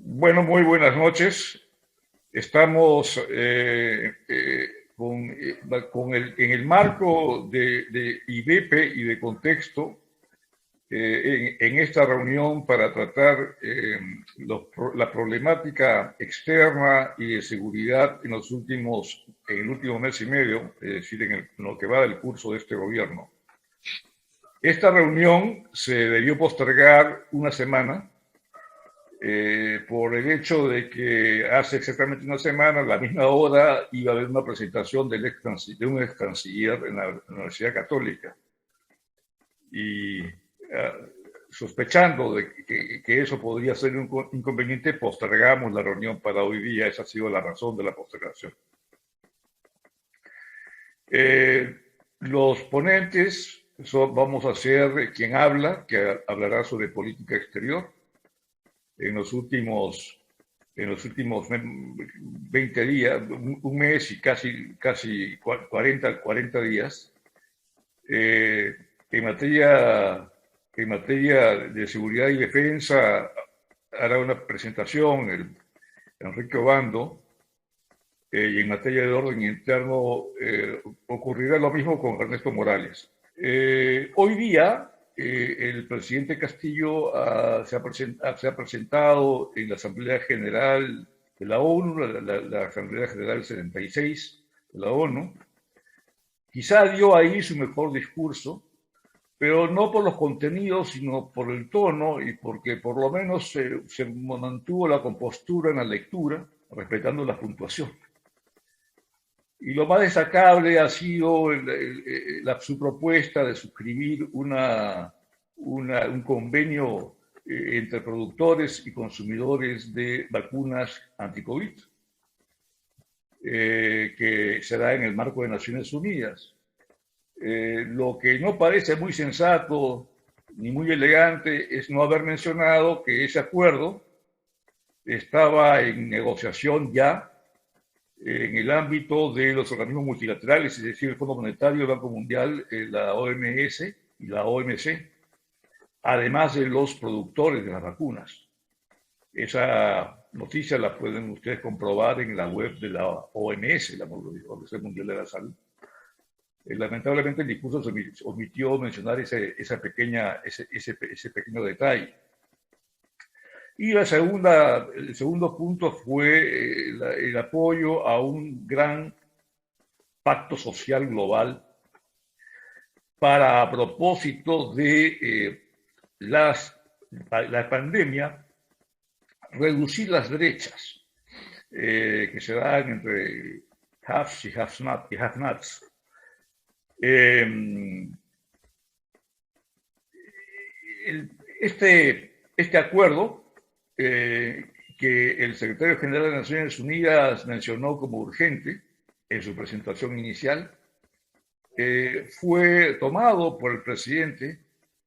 Bueno, muy buenas noches. Estamos en el marco de IDEPE y de contexto en esta reunión para tratar la problemática externa y de seguridad en el último mes y medio, es decir, en lo que va del curso de este gobierno. Esta reunión se debió postergar una semana por el hecho de que hace exactamente una semana, a la misma hora, iba a haber una presentación de un ex canciller en la Universidad Católica. Y sospechando de que eso podría ser un inconveniente, postergamos la reunión para hoy día. Esa ha sido la razón de la postergación. Los ponentes vamos a ser quien habla, que hablará sobre política exterior. En los últimos 20 días, un mes y casi 40 días, en materia de seguridad y defensa hará una presentación Enrique Obando, y en materia de orden interno ocurrirá lo mismo con Ernesto Morales. Hoy día el presidente Castillo se ha presentado en la Asamblea General de la ONU, la Asamblea General 76 de la ONU. Quizá dio ahí su mejor discurso, pero no por los contenidos, sino por el tono y porque por lo menos se mantuvo la compostura en la lectura, respetando la puntuación. Y lo más destacable ha sido su propuesta de suscribir un convenio entre productores y consumidores de vacunas anti-COVID, que se da en el marco de Naciones Unidas. Lo que no parece muy sensato ni muy elegante es no haber mencionado que ese acuerdo estaba en negociación ya en el ámbito de los organismos multilaterales, es decir, el Fondo Monetario, el Banco Mundial, la OMS y la OMC, además de los productores de las vacunas. Esa noticia la pueden ustedes comprobar en la web de la OMS, la Organización Mundial de la Salud. Lamentablemente el discurso se omitió mencionar ese pequeño detalle. Y el segundo punto fue el apoyo a un gran pacto social global para, a propósito de la pandemia, reducir las brechas que se dan entre haves y have-nots. Este acuerdo, que el secretario general de Naciones Unidas mencionó como urgente en su presentación inicial, fue tomado por el presidente,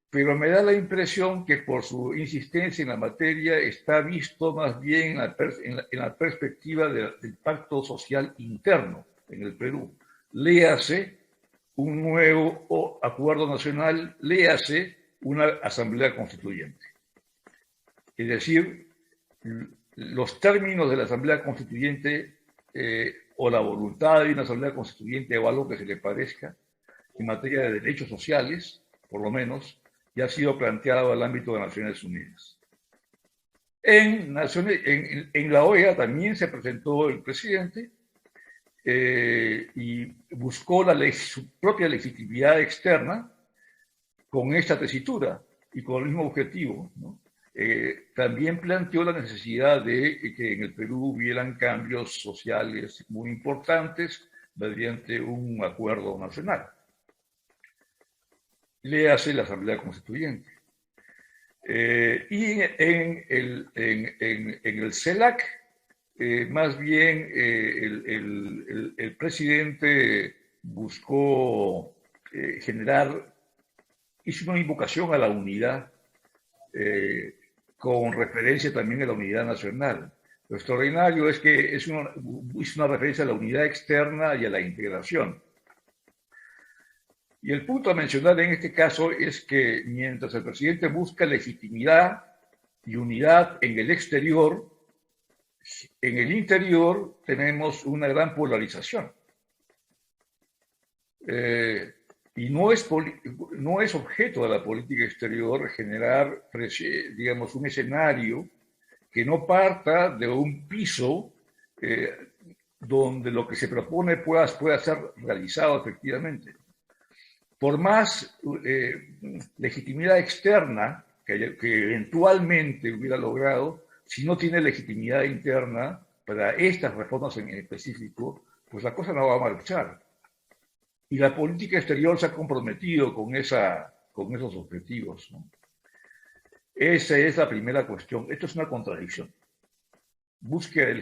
pero me da la impresión que por su insistencia en la materia está visto más bien en la perspectiva del pacto social interno en el Perú. Léase un nuevo acuerdo nacional, léase una asamblea constituyente. Es decir, los términos de la asamblea constituyente o la voluntad de una asamblea constituyente o algo que se le parezca en materia de derechos sociales, por lo menos, ya ha sido planteado al ámbito de Naciones Unidas. En la OEA también se presentó el presidente y buscó su propia legitimidad externa con esta tesitura y con el mismo objetivo, ¿no? También planteó la necesidad de que en el Perú hubieran cambios sociales muy importantes mediante un acuerdo nacional. Léase la Asamblea Constituyente. Y en el CELAC, más bien el presidente buscó hizo una invocación a la unidad, con referencia también a la unidad nacional. Lo extraordinario es que hizo una referencia a la unidad externa y a la integración. Y el punto a mencionar en este caso es que mientras el presidente busca legitimidad y unidad en el exterior, En el interior tenemos una gran polarización. Y no es objeto de la política exterior generar, digamos, un escenario que no parta de un piso donde lo que se propone pueda ser realizado efectivamente. Por más legitimidad externa que eventualmente hubiera logrado, si no tiene legitimidad interna para estas reformas en específico, pues la cosa no va a marchar. Y la política exterior se ha comprometido con esos objetivos, ¿no? Esa es la primera cuestión. Esto es una contradicción. Búsqueda de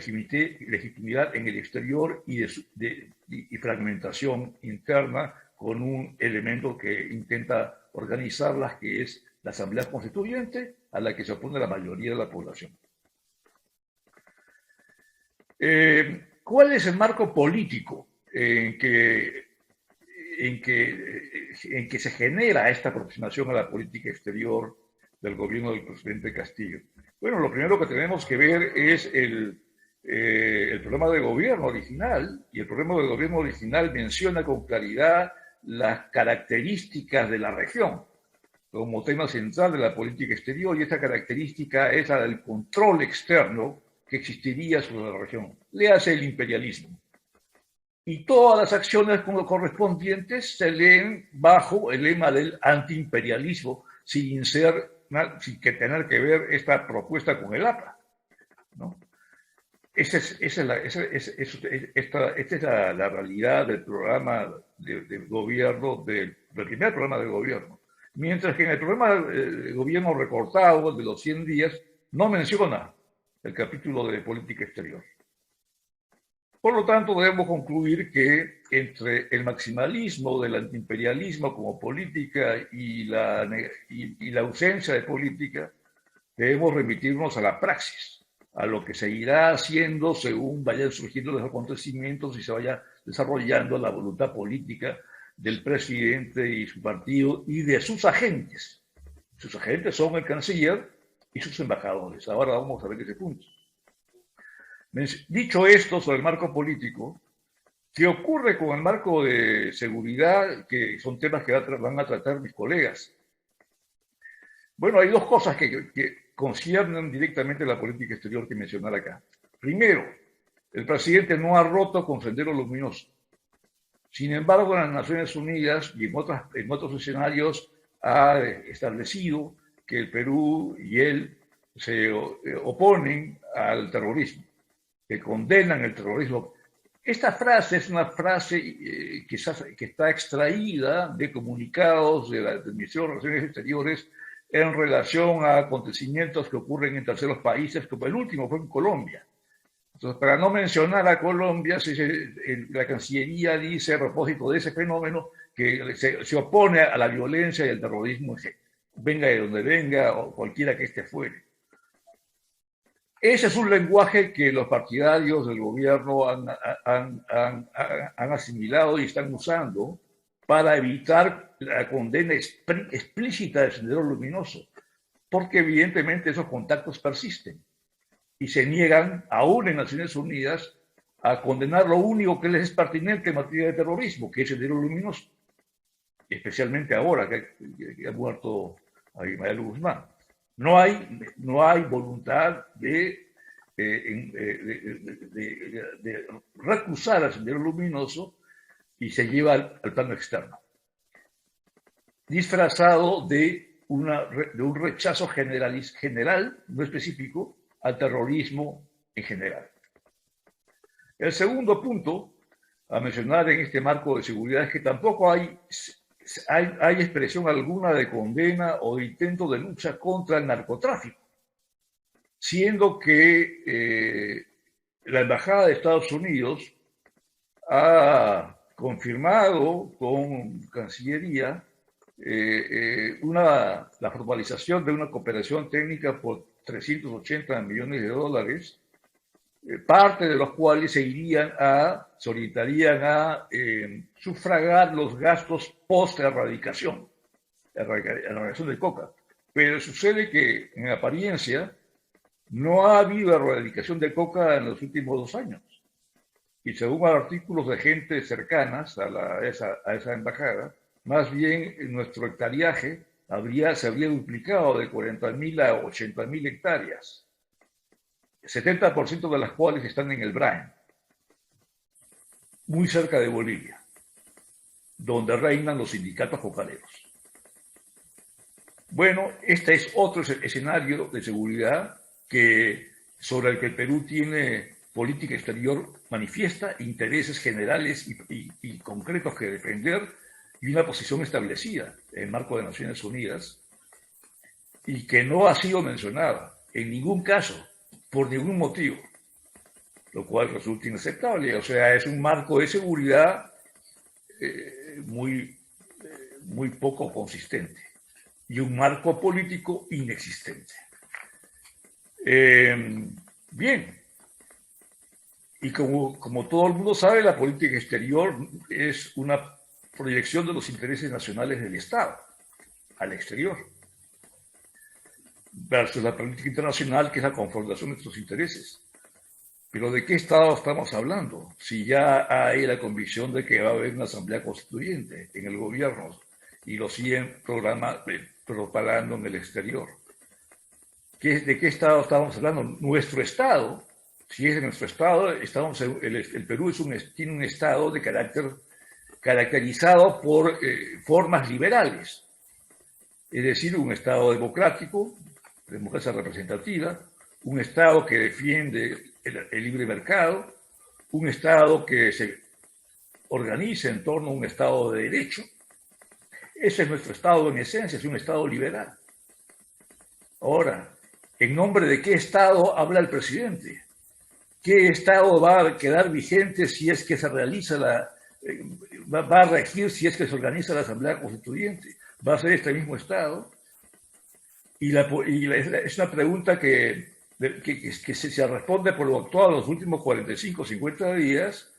legitimidad en el exterior y fragmentación interna con un elemento que intenta organizarlas, que es la Asamblea Constituyente, a la que se opone la mayoría de la población. ¿Cuál es el marco político en que se genera esta aproximación a la política exterior del gobierno del presidente Castillo? Bueno, lo primero que tenemos que ver es el programa de gobierno original, y el programa de gobierno original menciona con claridad las características de la región como tema central de la política exterior, y esta característica es la del control externo que existiría sobre la región. Le hace el imperialismo. Y todas las acciones correspondientes se leen bajo el lema del antiimperialismo, sin que tener que ver esta propuesta con el APA, ¿no? Esta es la realidad del programa de gobierno, del primer programa de gobierno. Mientras que en el programa de gobierno recortado, de los 100 días, no menciona el capítulo de política exterior. Por lo tanto, debemos concluir que entre el maximalismo del antiimperialismo como política y la ausencia de política, debemos remitirnos a la praxis, a lo que se irá haciendo según vayan surgiendo los acontecimientos y se vaya desarrollando la voluntad política del presidente y su partido y de sus agentes. Sus agentes son el canciller y sus embajadores. Ahora vamos a ver ese punto. Dicho esto sobre el marco político, ¿qué ocurre con el marco de seguridad? Que son temas que van a tratar mis colegas. Bueno, hay dos cosas que conciernen directamente la política exterior que mencionar acá. Primero, el presidente no ha roto con Sendero Luminoso. Sin embargo, en las Naciones Unidas y en otros escenarios ha establecido que el Perú y él se oponen al terrorismo, que condenan el terrorismo. Esta frase es una frase que está extraída de comunicados del Ministerio de Relaciones Exteriores en relación a acontecimientos que ocurren en terceros países, como el último fue en Colombia. Entonces, para no mencionar a Colombia, la Cancillería dice a propósito de ese fenómeno que se opone a la violencia y al terrorismo, venga de donde venga o cualquiera que esté fuera. Ese es un lenguaje que los partidarios del gobierno han asimilado y están usando para evitar la condena explícita del Sendero Luminoso, porque evidentemente esos contactos persisten y se niegan, aún en Naciones Unidas, a condenar lo único que les es pertinente en materia de terrorismo, que es el Sendero Luminoso, especialmente ahora que ha muerto Abimael Guzmán. No hay voluntad de recusar al Sendero Luminoso y se lleva al plano externo, disfrazado de un rechazo general, no específico, al terrorismo en general. El segundo punto a mencionar en este marco de seguridad es que tampoco hay expresión alguna de condena o de intento de lucha contra el narcotráfico, siendo que la Embajada de Estados Unidos ha confirmado con Cancillería la formalización de una cooperación técnica por 380 millones de dólares, parte de los cuales se orientarían a sufragar los gastos post-erradicación, erradicación de coca. Pero sucede que, en apariencia, No ha habido erradicación de coca en los últimos 2 años. Y según artículos de gente cercanas a esa embajada, más bien nuestro hectariaje se habría duplicado de 40.000 a 80.000 hectáreas, 70% de las cuales están en el Brain, muy cerca de Bolivia, donde reinan los sindicatos cocaleros. Bueno, este es otro escenario de seguridad sobre el que el Perú tiene política exterior manifiesta, intereses generales y concretos que defender y una posición establecida en el marco de Naciones Unidas y que no ha sido mencionada en ningún caso, por ningún motivo, lo cual resulta inaceptable. O sea, es un marco de seguridad muy poco consistente y un marco político inexistente. Bien, y como todo el mundo sabe, la política exterior es una proyección de los intereses nacionales del Estado al exterior, versus la política internacional, que es la confrontación de estos intereses. Pero ¿de qué Estado estamos hablando? Si ya hay la convicción de que va a haber una asamblea constituyente en el gobierno y lo siguen propagando en el exterior. ¿De qué Estado estamos hablando? Nuestro Estado, si es nuestro Estado, el Perú tiene un Estado caracterizado por formas liberales, es decir, un Estado democrático, democracia representativa, un Estado que defiende el libre mercado, un Estado que se organiza en torno a un Estado de derecho. Ese es nuestro Estado en esencia, es un Estado liberal. Ahora, ¿en nombre de qué Estado habla el presidente? ¿Qué Estado va a quedar vigente si es que se realiza va a regir si es que se organiza la Asamblea Constituyente? ¿Va a ser este mismo Estado? Es una pregunta que se responde por lo actual en los últimos 45, 50 días,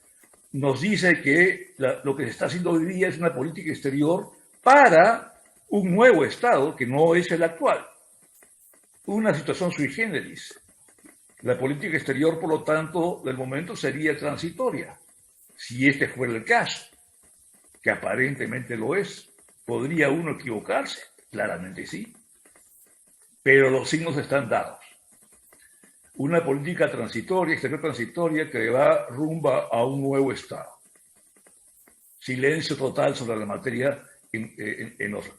nos dice que lo que se está haciendo hoy día es una política exterior para un nuevo Estado que no es el actual. Una situación sui generis. La política exterior, por lo tanto, del momento sería transitoria, si este fuera el caso, que aparentemente lo es. ¿Podría uno equivocarse? Claramente sí. Pero los signos están dados. Una política transitoria, exterior transitoria, que va rumba a un nuevo Estado. Silencio total sobre la materia en los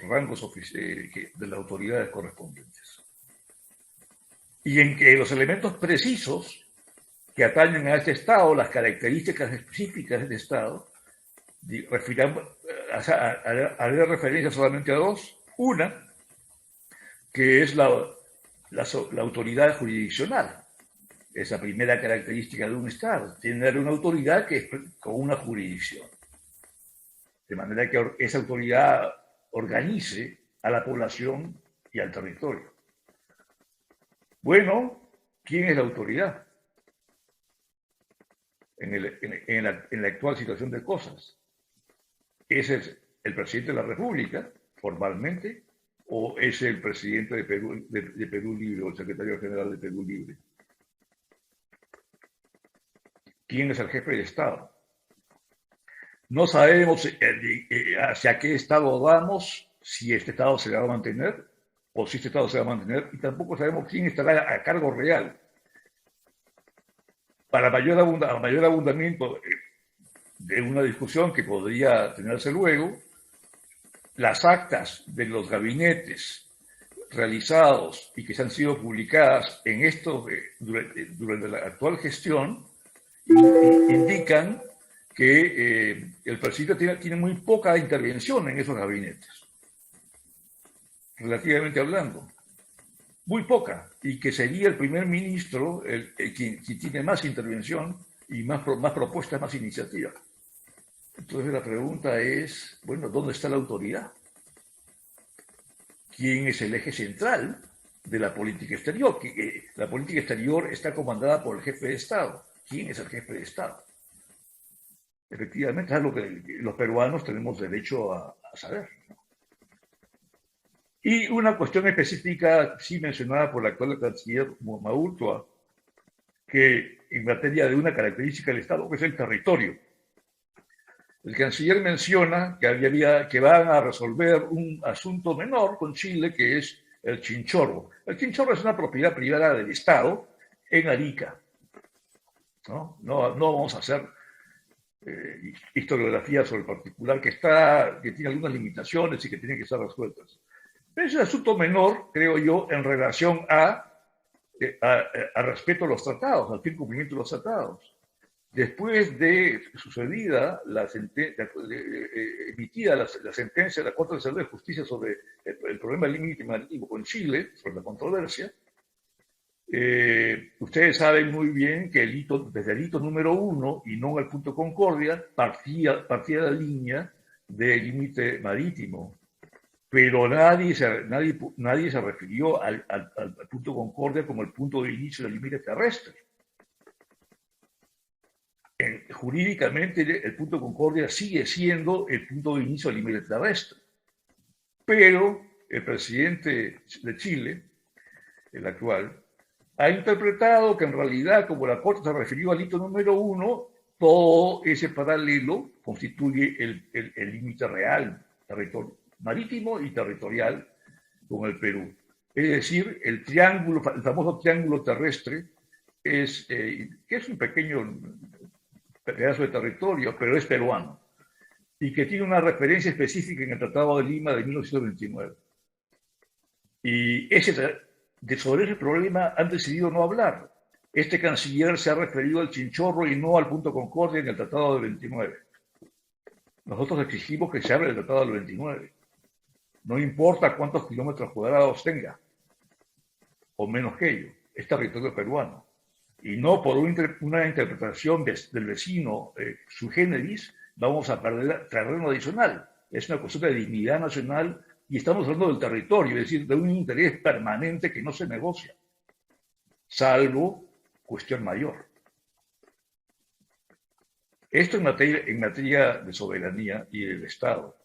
rangos de las autoridades correspondientes. Y en que los elementos precisos que atañen a este Estado, las características específicas del Estado, haré referencia solamente a dos. Una, que es la autoridad jurisdiccional. Esa primera característica de un Estado, tener una autoridad que es con una jurisdicción. De manera que esa autoridad organice a la población y al territorio. Bueno, ¿quién es la autoridad en la actual situación de cosas? ¿Es el presidente de la República, formalmente, o es el presidente de Perú Libre o el secretario general de Perú Libre? ¿Quién es el jefe de Estado? No sabemos hacia qué Estado vamos, si este Estado se va a mantener o si este Estado se va a mantener, y tampoco sabemos quién estará a cargo real. Para mayor abundamiento de una discusión que podría tenerse luego, las actas de los gabinetes realizados y que se han sido publicadas durante la actual gestión indican que el presidente tiene muy poca intervención en esos gabinetes, relativamente hablando, muy poca, y que sería el primer ministro quien tiene más intervención y más propuestas, más iniciativas. Entonces la pregunta es, bueno, ¿dónde está la autoridad? ¿Quién es el eje central de la política exterior? La política exterior está comandada por el jefe de Estado. ¿Quién es el jefe de Estado? Efectivamente, es lo que los peruanos tenemos derecho a saber, ¿no? Y una cuestión específica, sí mencionada por la actual canciller Maurtua, que en materia de una característica del Estado, que es el territorio. El canciller menciona que van a resolver un asunto menor con Chile, que es el Chinchorro. El Chinchorro es una propiedad privada del Estado en Arica. No vamos a hacer historiografía sobre el particular que tiene algunas limitaciones y que tienen que ser resueltas. Pero es un asunto menor, creo yo, en relación a respeto a los tratados, al firme cumplimiento de los tratados. Después de sucedida emitida la sentencia de la Corte Nacional de Justicia sobre el problema del límite marítimo con Chile, sobre la controversia, ustedes saben muy bien que desde el hito número 1 y no el punto Concordia partía la línea del límite marítimo, pero nadie se refirió al punto Concordia como el punto de inicio del límite terrestre. Jurídicamente el punto Concordia sigue siendo el punto de inicio del límite terrestre, pero el presidente de Chile, el actual, ha interpretado que en realidad, como la Corte se refirió al hito número 1, todo ese paralelo constituye el límite real, territorio marítimo y territorial con el Perú. Es decir, el famoso triángulo terrestre, que es un pequeño pedazo de territorio, pero es peruano, y que tiene una referencia específica en el Tratado de Lima de 1929. Y sobre ese problema han decidido no hablar. Este canciller se ha referido al Chinchorro y no al punto Concordia en el Tratado del 29. Nosotros exigimos que se abra el Tratado del 29. No importa cuántos kilómetros cuadrados tenga, o menos que ello, es territorio peruano. Y no por una interpretación del vecino sui generis vamos a perder terreno adicional. Es una cuestión de dignidad nacional y estamos hablando del territorio, es decir, de un interés permanente que no se negocia, salvo cuestión mayor. Esto en materia de soberanía y del Estado.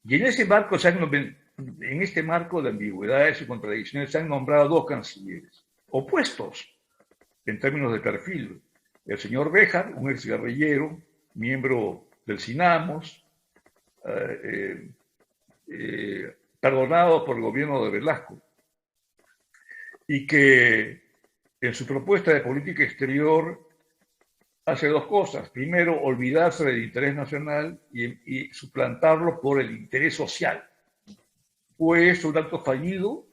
Y en ese marco, en este marco de ambigüedades y contradicciones, se han nombrado dos cancilleres opuestos en términos de perfil. El señor Béjar, un exguerrillero, miembro del CINAMOS, perdonado por el gobierno de Velasco, y que en su propuesta de política exterior hace dos cosas. Primero, olvidarse del interés nacional y suplantarlo por el interés social. ¿Fue eso un acto fallido?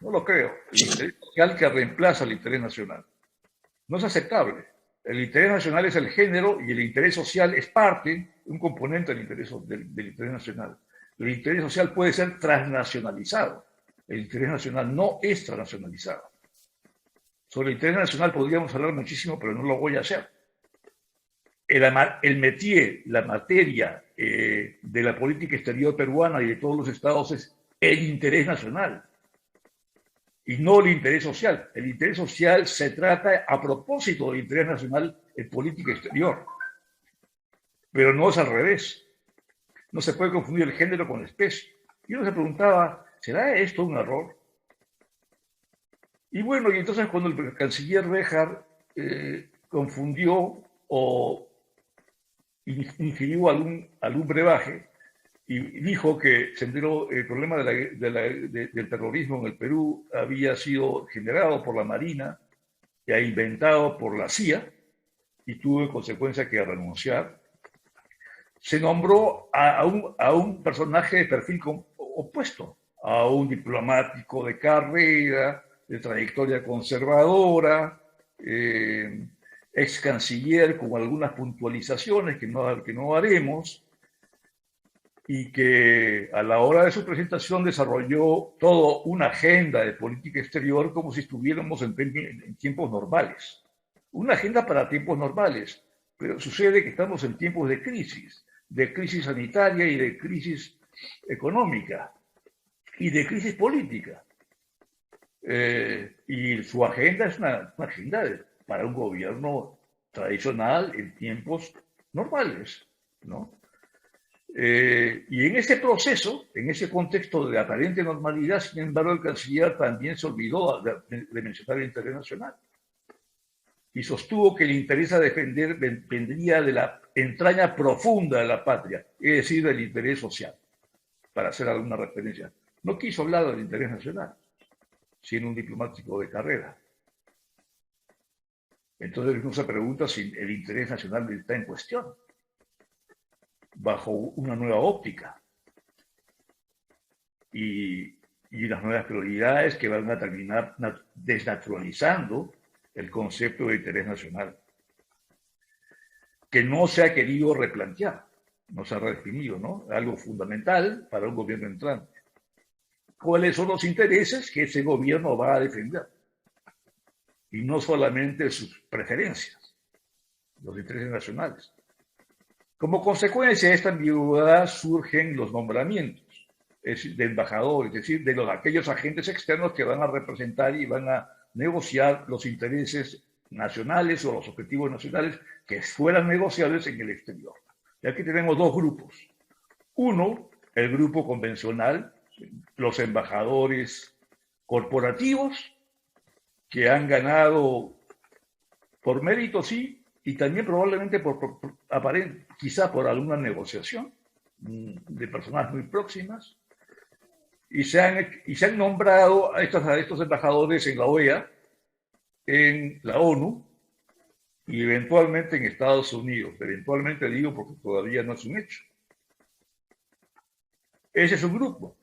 No lo creo. El interés social que reemplaza el interés nacional. No es aceptable. El interés nacional es el género y el interés social es parte, un componente del interés nacional. El interés social puede ser transnacionalizado. El interés nacional no es transnacionalizado. Sobre el interés nacional podríamos hablar muchísimo, pero no lo voy a hacer. El métier, la materia de la política exterior peruana y de todos los estados es el interés nacional y no el interés social. El interés social se trata a propósito del interés nacional en política exterior, pero no es al revés. No se puede confundir el género con la especie. Y uno se preguntaba, ¿será esto un error? Y bueno, y entonces cuando el canciller Béjar confundió o infirió algún brebaje y dijo que se enteró el problema del terrorismo en el Perú había sido generado por la Marina y inventado por la CIA y tuvo en consecuencia que renunciar. Se nombró a un personaje de perfil opuesto, a un diplomático de carrera, de trayectoria conservadora, ex canciller con algunas puntualizaciones que no haremos, y que a la hora de su presentación desarrolló toda una agenda de política exterior como si estuviéramos en tiempos normales. Una agenda para tiempos normales, pero sucede que estamos en tiempos de crisis sanitaria y de crisis económica y de crisis política. Y su agenda es una agenda para un gobierno tradicional en tiempos normales, ¿no? Y en ese proceso, en ese contexto de aparente normalidad, sin embargo, el canciller también se olvidó de mencionar el interés nacional y sostuvo que el interés a defender vendría de la entraña profunda de la patria, es decir, del interés social, para hacer alguna referencia. No quiso hablar del interés nacional, siendo un diplomático de carrera. Entonces uno se pregunta si el interés nacional está en cuestión, bajo una nueva óptica y las nuevas prioridades que van a terminar desnaturalizando el concepto de interés nacional, que no se ha querido replantear, no se ha redefinido, ¿no? Algo fundamental para un gobierno entrante. ¿Cuáles son los intereses que ese gobierno va a defender? Y no solamente sus preferencias, los intereses nacionales. Como consecuencia de esta ambigüedad surgen los nombramientos de embajadores, es decir, de aquellos agentes externos que van a representar y van a negociar los intereses nacionales o los objetivos nacionales que fueran negociables en el exterior. Y aquí tenemos dos grupos. Uno, el grupo convencional, los embajadores corporativos, que han ganado por mérito, sí, y también probablemente quizá por alguna negociación de personas muy próximas, y se han nombrado a estos embajadores en la OEA, en la ONU y eventualmente en Estados Unidos. Eventualmente digo porque todavía no es un hecho. Ese es un grupo.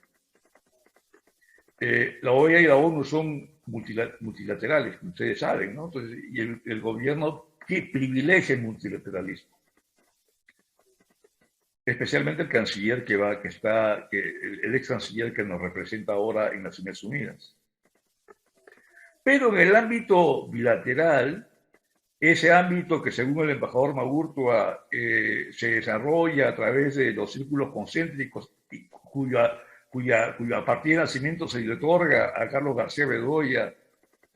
La OEA y la ONU son multilaterales, como ustedes saben, ¿no? Entonces, y el gobierno que privilegia el multilateralismo. Especialmente el canciller el ex canciller que nos representa ahora en Naciones Unidas. Pero en el ámbito bilateral, ese ámbito que según el embajador Magurtua se desarrolla a través de los círculos concéntricos cuya partida de nacimiento se le otorga a Carlos García Bedoya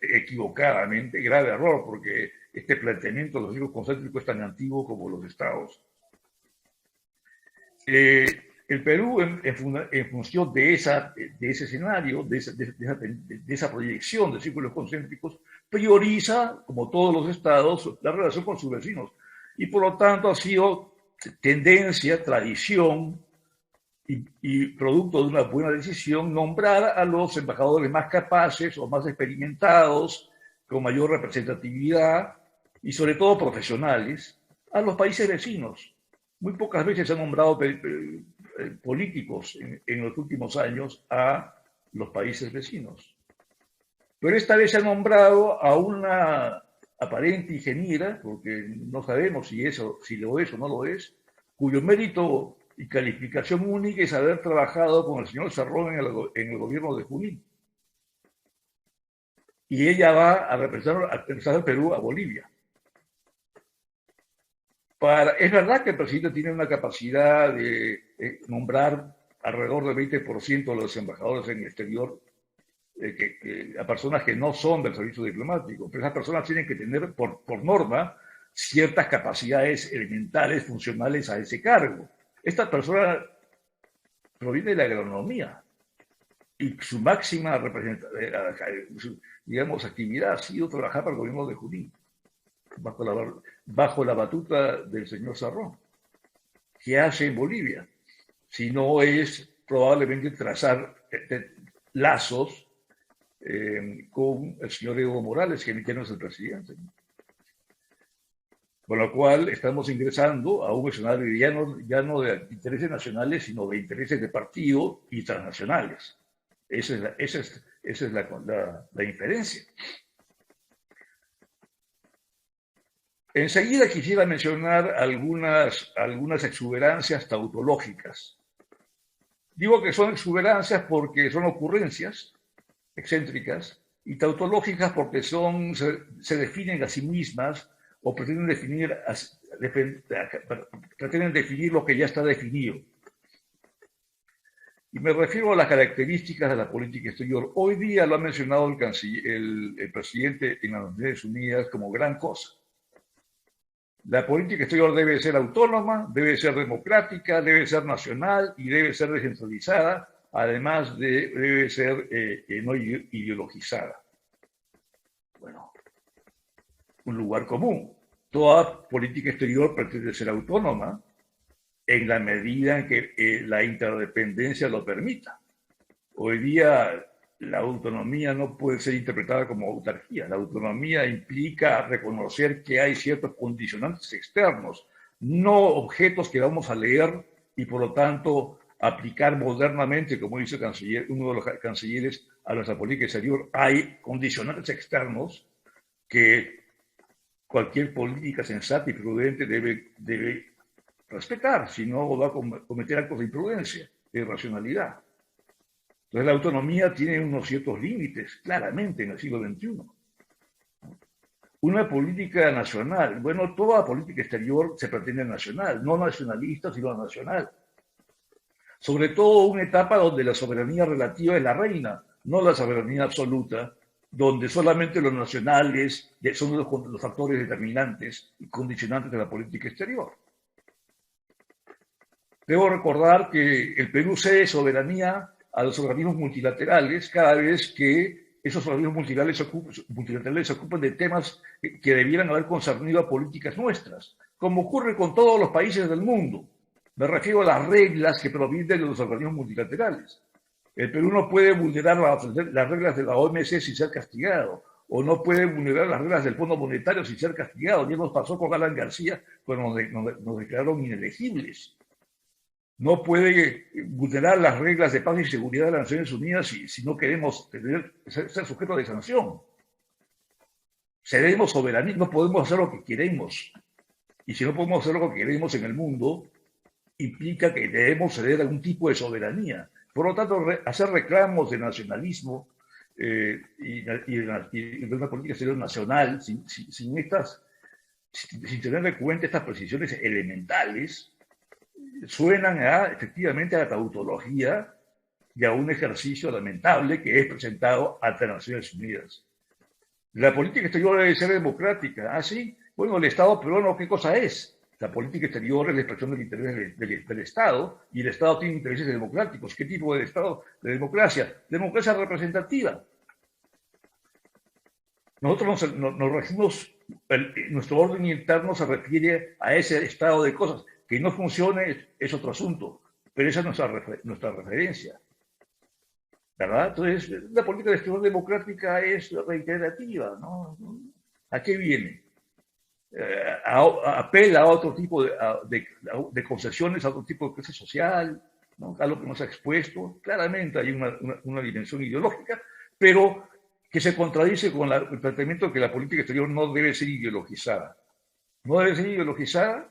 equivocadamente, grave error, porque este planteamiento de los círculos concéntricos es tan antiguo como los estados. El Perú, en función de ese escenario, de esa proyección de círculos concéntricos, prioriza, como todos los estados, la relación con sus vecinos. Y por lo tanto ha sido tendencia, tradición y producto de una buena decisión nombrar a los embajadores más capaces o más experimentados, con mayor representatividad y sobre todo profesionales, a los países vecinos. Muy pocas veces se han nombrado políticos en los últimos años a los países vecinos. Pero esta vez se ha nombrado a una aparente ingeniera, porque no sabemos si lo es o no lo es, cuyo mérito y calificación única es haber trabajado con el señor Cerrón en el gobierno de Junín. Y ella va a representar al Perú a Bolivia. Es verdad que el presidente tiene una capacidad de nombrar alrededor del 20% de los embajadores en el exterior a personas que no son del servicio diplomático, pero esas personas tienen que tener por norma ciertas capacidades elementales, funcionales a ese cargo. Esta persona proviene de la agronomía y su máxima actividad ha sido trabajar para el gobierno de Junín, bajo la batuta del señor Sarrón. ¿Qué hace en Bolivia? Si no es probablemente trazar lazos con el señor Evo Morales, que no es el presidente. Con lo cual estamos ingresando a un escenario ya no de intereses nacionales, sino de intereses de partido y transnacionales. Esa es la inferencia. Enseguida quisiera mencionar algunas exuberancias tautológicas. Digo que son exuberancias porque son ocurrencias excéntricas y tautológicas porque se definen a sí mismas o pretenden definir lo que ya está definido. Y me refiero a las características de la política exterior. Hoy día lo ha mencionado el presidente en las Naciones Unidas como gran cosa. La política exterior debe ser autónoma, debe ser democrática, debe ser nacional y debe ser descentralizada, además debe ser no ideologizada. Bueno, un lugar común. Toda política exterior pretende ser autónoma en la medida en que la interdependencia lo permita. Hoy día la autonomía no puede ser interpretada como autarquía. La autonomía implica reconocer que hay ciertos condicionantes externos, no objetos que vamos a leer y por lo tanto aplicar modernamente, como dice uno de los cancilleres a nuestra política exterior. Hay condicionantes externos que cualquier política sensata y prudente debe respetar, si no va a cometer actos de imprudencia, de irracionalidad. Entonces la autonomía tiene unos ciertos límites, claramente, en el siglo XXI. Una política nacional, bueno, toda política exterior se pretende nacional, no nacionalista, sino nacional. Sobre todo una etapa donde la soberanía relativa es la reina, no la soberanía absoluta, donde solamente los nacionales son los factores determinantes y condicionantes de la política exterior. Debo recordar que el Perú cede soberanía a los organismos multilaterales cada vez que esos organismos multilaterales se ocupan de temas que debieran haber concernido a políticas nuestras, como ocurre con todos los países del mundo. Me refiero a las reglas que provienen de los organismos multilaterales. El Perú no puede vulnerar las reglas de la OMC sin ser castigado, o no puede vulnerar las reglas del Fondo Monetario sin ser castigado. Ya nos pasó con Alan García cuando nos declararon inelegibles. No puede vulnerar las reglas de paz y seguridad de las Naciones Unidas si no queremos ser sujetos de sanción. Seremos soberanos, no podemos hacer lo que queremos. Y si no podemos hacer lo que queremos en el mundo, implica que debemos ceder algún tipo de soberanía. Por lo tanto, hacer reclamos de nacionalismo y de una política exterior nacional sin tener en cuenta estas precisiones elementales, suenan efectivamente a la tautología y a un ejercicio lamentable que es presentado ante las Naciones Unidas. La política exterior debe ser democrática. ¿Ah, sí? Bueno, el Estado peruano, ¿qué cosa es? La política exterior es la expresión del interés del Estado, y el Estado tiene intereses democráticos. ¿Qué tipo de Estado? De democracia. Democracia representativa. Nosotros nos regimos, nuestro orden interno se refiere a ese estado de cosas. Que no funcione es otro asunto, pero esa es nuestra referencia. ¿Verdad? Entonces, la política exterior democrática es reiterativa, ¿no? ¿A qué viene? Apela a otro tipo de concesiones, a otro tipo de clase social, ¿no? A lo que nos ha expuesto. Claramente hay una dimensión ideológica, pero que se contradice con el planteamiento de que la política exterior no debe ser ideologizada. No debe ser ideologizada.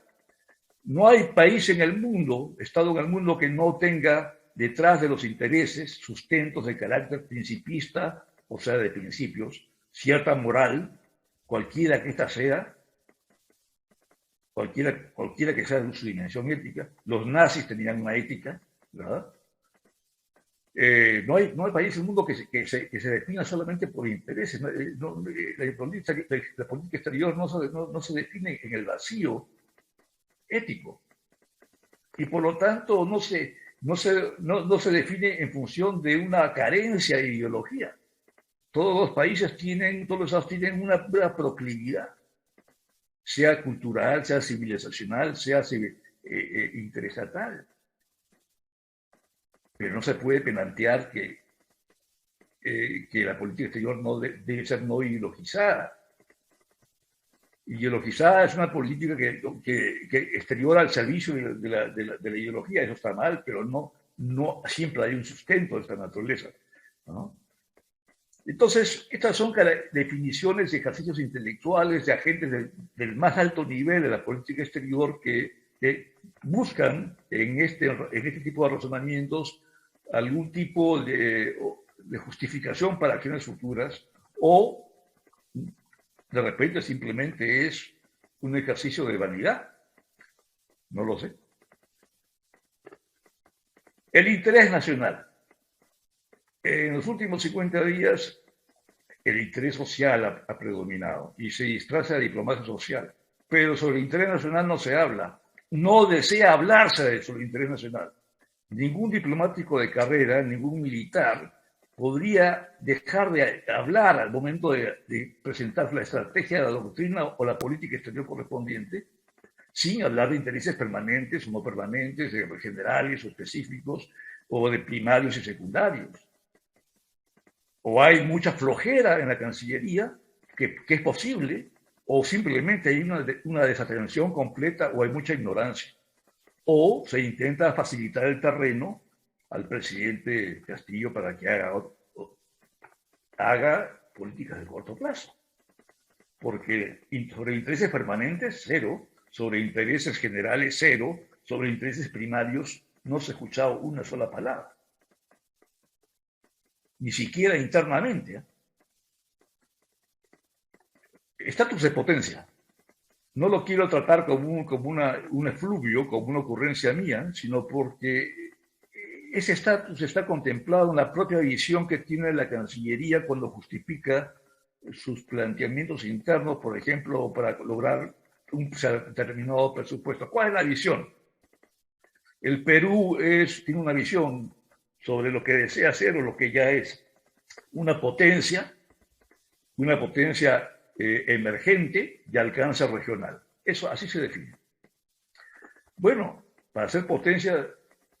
No hay país en el mundo, Estado en el mundo, que no tenga detrás de los intereses sustentos de carácter principista, o sea, de principios, cierta moral, cualquiera que ésta sea, cualquiera que sea su dimensión ética. Los nazis tenían una ética, ¿verdad? No hay país en el mundo que se defina solamente por intereses. La política exterior no se define en el vacío ético, y por lo tanto no se define en función de una carencia de ideología. Todos los países todos los estados tienen una proclividad, sea cultural, sea civilizacional, sea interestatal. Pero no se puede plantear que la política exterior debe ser no ideologizada. Ideologizada es una política que exterior al servicio de la ideología. Eso está mal, pero no siempre hay un sustento de esta naturaleza, ¿no? Entonces, estas son definiciones de ejercicios intelectuales de agentes del más alto nivel de la política exterior que buscan en este tipo de razonamientos algún tipo de justificación para acciones futuras, o de repente simplemente es un ejercicio de vanidad. No lo sé. El interés nacional. En los últimos 50 días, el interés social ha predominado y se disfraza de diplomacia social. pero sobre el interés nacional no se habla. No desea hablarse sobre el interés nacional. Ningún diplomático de carrera, ningún militar podría dejar de hablar al momento de presentar la estrategia, la doctrina o la política exterior correspondiente, sin hablar de intereses permanentes o no permanentes, de generales o específicos, o de primarios y secundarios. O hay mucha flojera en la Cancillería, que es posible, o simplemente hay una desatención completa o hay mucha ignorancia. O se intenta facilitar el terreno al presidente Castillo para que haga políticas de corto plazo. Porque sobre intereses permanentes, cero. Sobre intereses generales, cero. Sobre intereses primarios, no se ha escuchado una sola palabra. Ni siquiera internamente. Estatus de potencia. No lo quiero tratar como un efluvio, como una ocurrencia mía, sino porque ese estatus está contemplado en la propia visión que tiene la Cancillería cuando justifica sus planteamientos internos, por ejemplo, para lograr un determinado presupuesto. ¿Cuál es la visión? El Perú tiene una visión sobre lo que desea ser o lo que ya es. Una potencia emergente de alcance regional. Eso así se define. Bueno, para ser potencia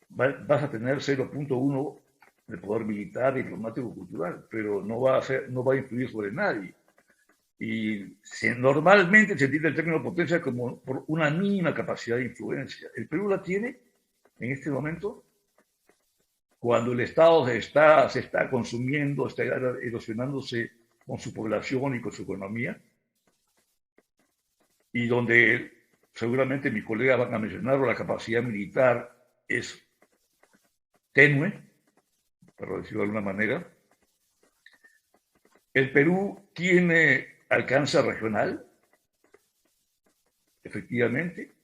vas a tener 0.1 de poder militar, diplomático, cultural, pero no va a influir sobre nadie. Y normalmente se entiende el término potencia como por una mínima capacidad de influencia. El Perú la tiene en este momento cuando el Estado se está consumiendo, está erosionándose con su población y con su economía, y donde seguramente mis colegas van a mencionarlo, la capacidad militar es tenue, para decirlo de alguna manera. El Perú tiene alcance regional, efectivamente.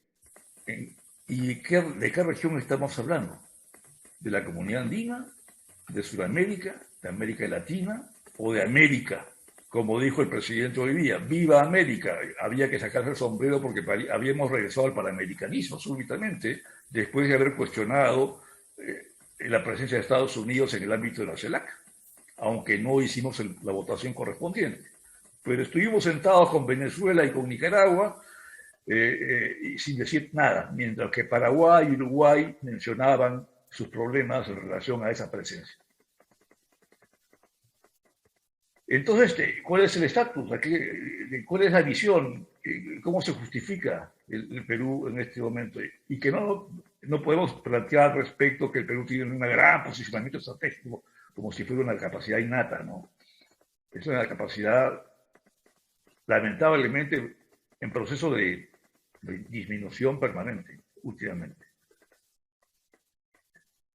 ¿Y de qué región estamos hablando? ¿De la Comunidad Andina? ¿De Sudamérica? ¿De América Latina? ¿O de América? Como dijo el presidente hoy día, ¡viva América! Había que sacarse el sombrero porque habíamos regresado al panamericanismo súbitamente, después de haber cuestionado la presencia de Estados Unidos en el ámbito de la CELAC, aunque no hicimos la votación correspondiente. Pero estuvimos sentados con Venezuela y con Nicaragua sin decir nada, mientras que Paraguay y Uruguay mencionaban sus problemas en relación a esa presencia. Entonces, ¿cuál es el estatus? ¿Cuál es la visión? ¿Cómo se justifica el Perú en este momento? Y que no podemos plantear al respecto que el Perú tiene un gran posicionamiento estratégico como si fuera una capacidad innata, ¿no? Es una capacidad lamentablemente en proceso de disminución permanente últimamente.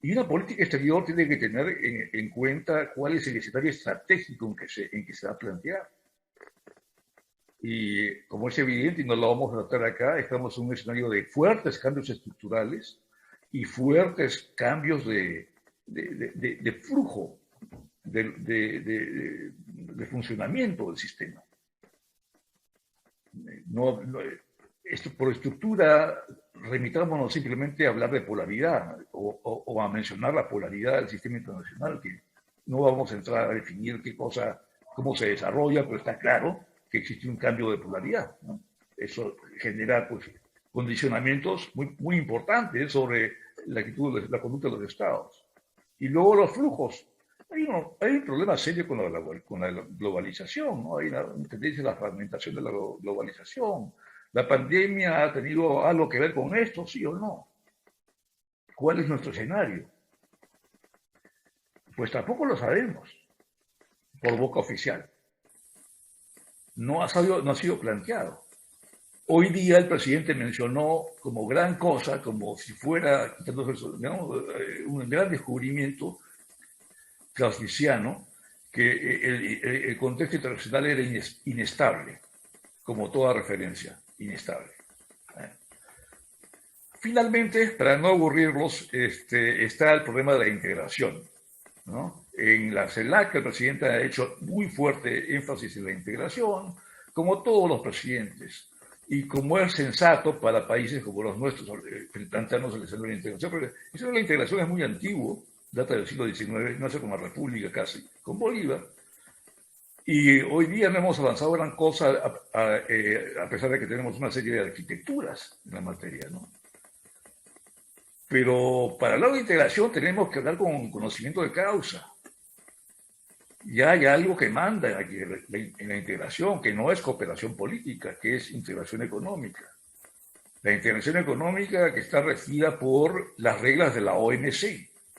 Y una política exterior tiene que tener en cuenta cuál es el escenario estratégico en que se va a plantear. Y como es evidente, y no lo vamos a tratar acá, estamos en un escenario de fuertes cambios estructurales y fuertes cambios de flujo, de funcionamiento del sistema. Por estructura, remitámonos simplemente a hablar de polaridad o a mencionar la polaridad del sistema internacional, que no vamos a entrar a definir cómo se desarrolla, pero está claro que existe un cambio de polaridad, ¿no? Eso genera condicionamientos muy importantes sobre la conducta de los estados. Y luego los flujos. Hay un problema serio con la globalización, ¿no? Hay una tendencia a la fragmentación de la globalización. ¿La pandemia ha tenido algo que ver con esto, sí o no? ¿Cuál es nuestro escenario? Pues tampoco lo sabemos por boca oficial. No ha sido planteado. Hoy día el presidente mencionó como gran cosa, como si fuera un gran descubrimiento clausdiciano, que el contexto internacional era inestable, como toda referencia, inestable. Finalmente, para no aburrirlos, está el problema de la integración, ¿no? En la CELAC el presidente ha hecho muy fuerte énfasis en la integración, como todos los presidentes. y como es sensato para países como los nuestros plantearnos el escenario de la integración. Porque el escenario de la integración es muy antiguo, data del siglo XIX, nace con la República casi, con Bolívar, y hoy día no hemos avanzado gran cosa a pesar de que tenemos una serie de arquitecturas en la materia, ¿no? Pero para hablar de integración tenemos que hablar con conocimiento de causa. Ya hay algo que manda aquí en la integración, que no es cooperación política, que es integración económica. La integración económica que está regida por las reglas de la OMC,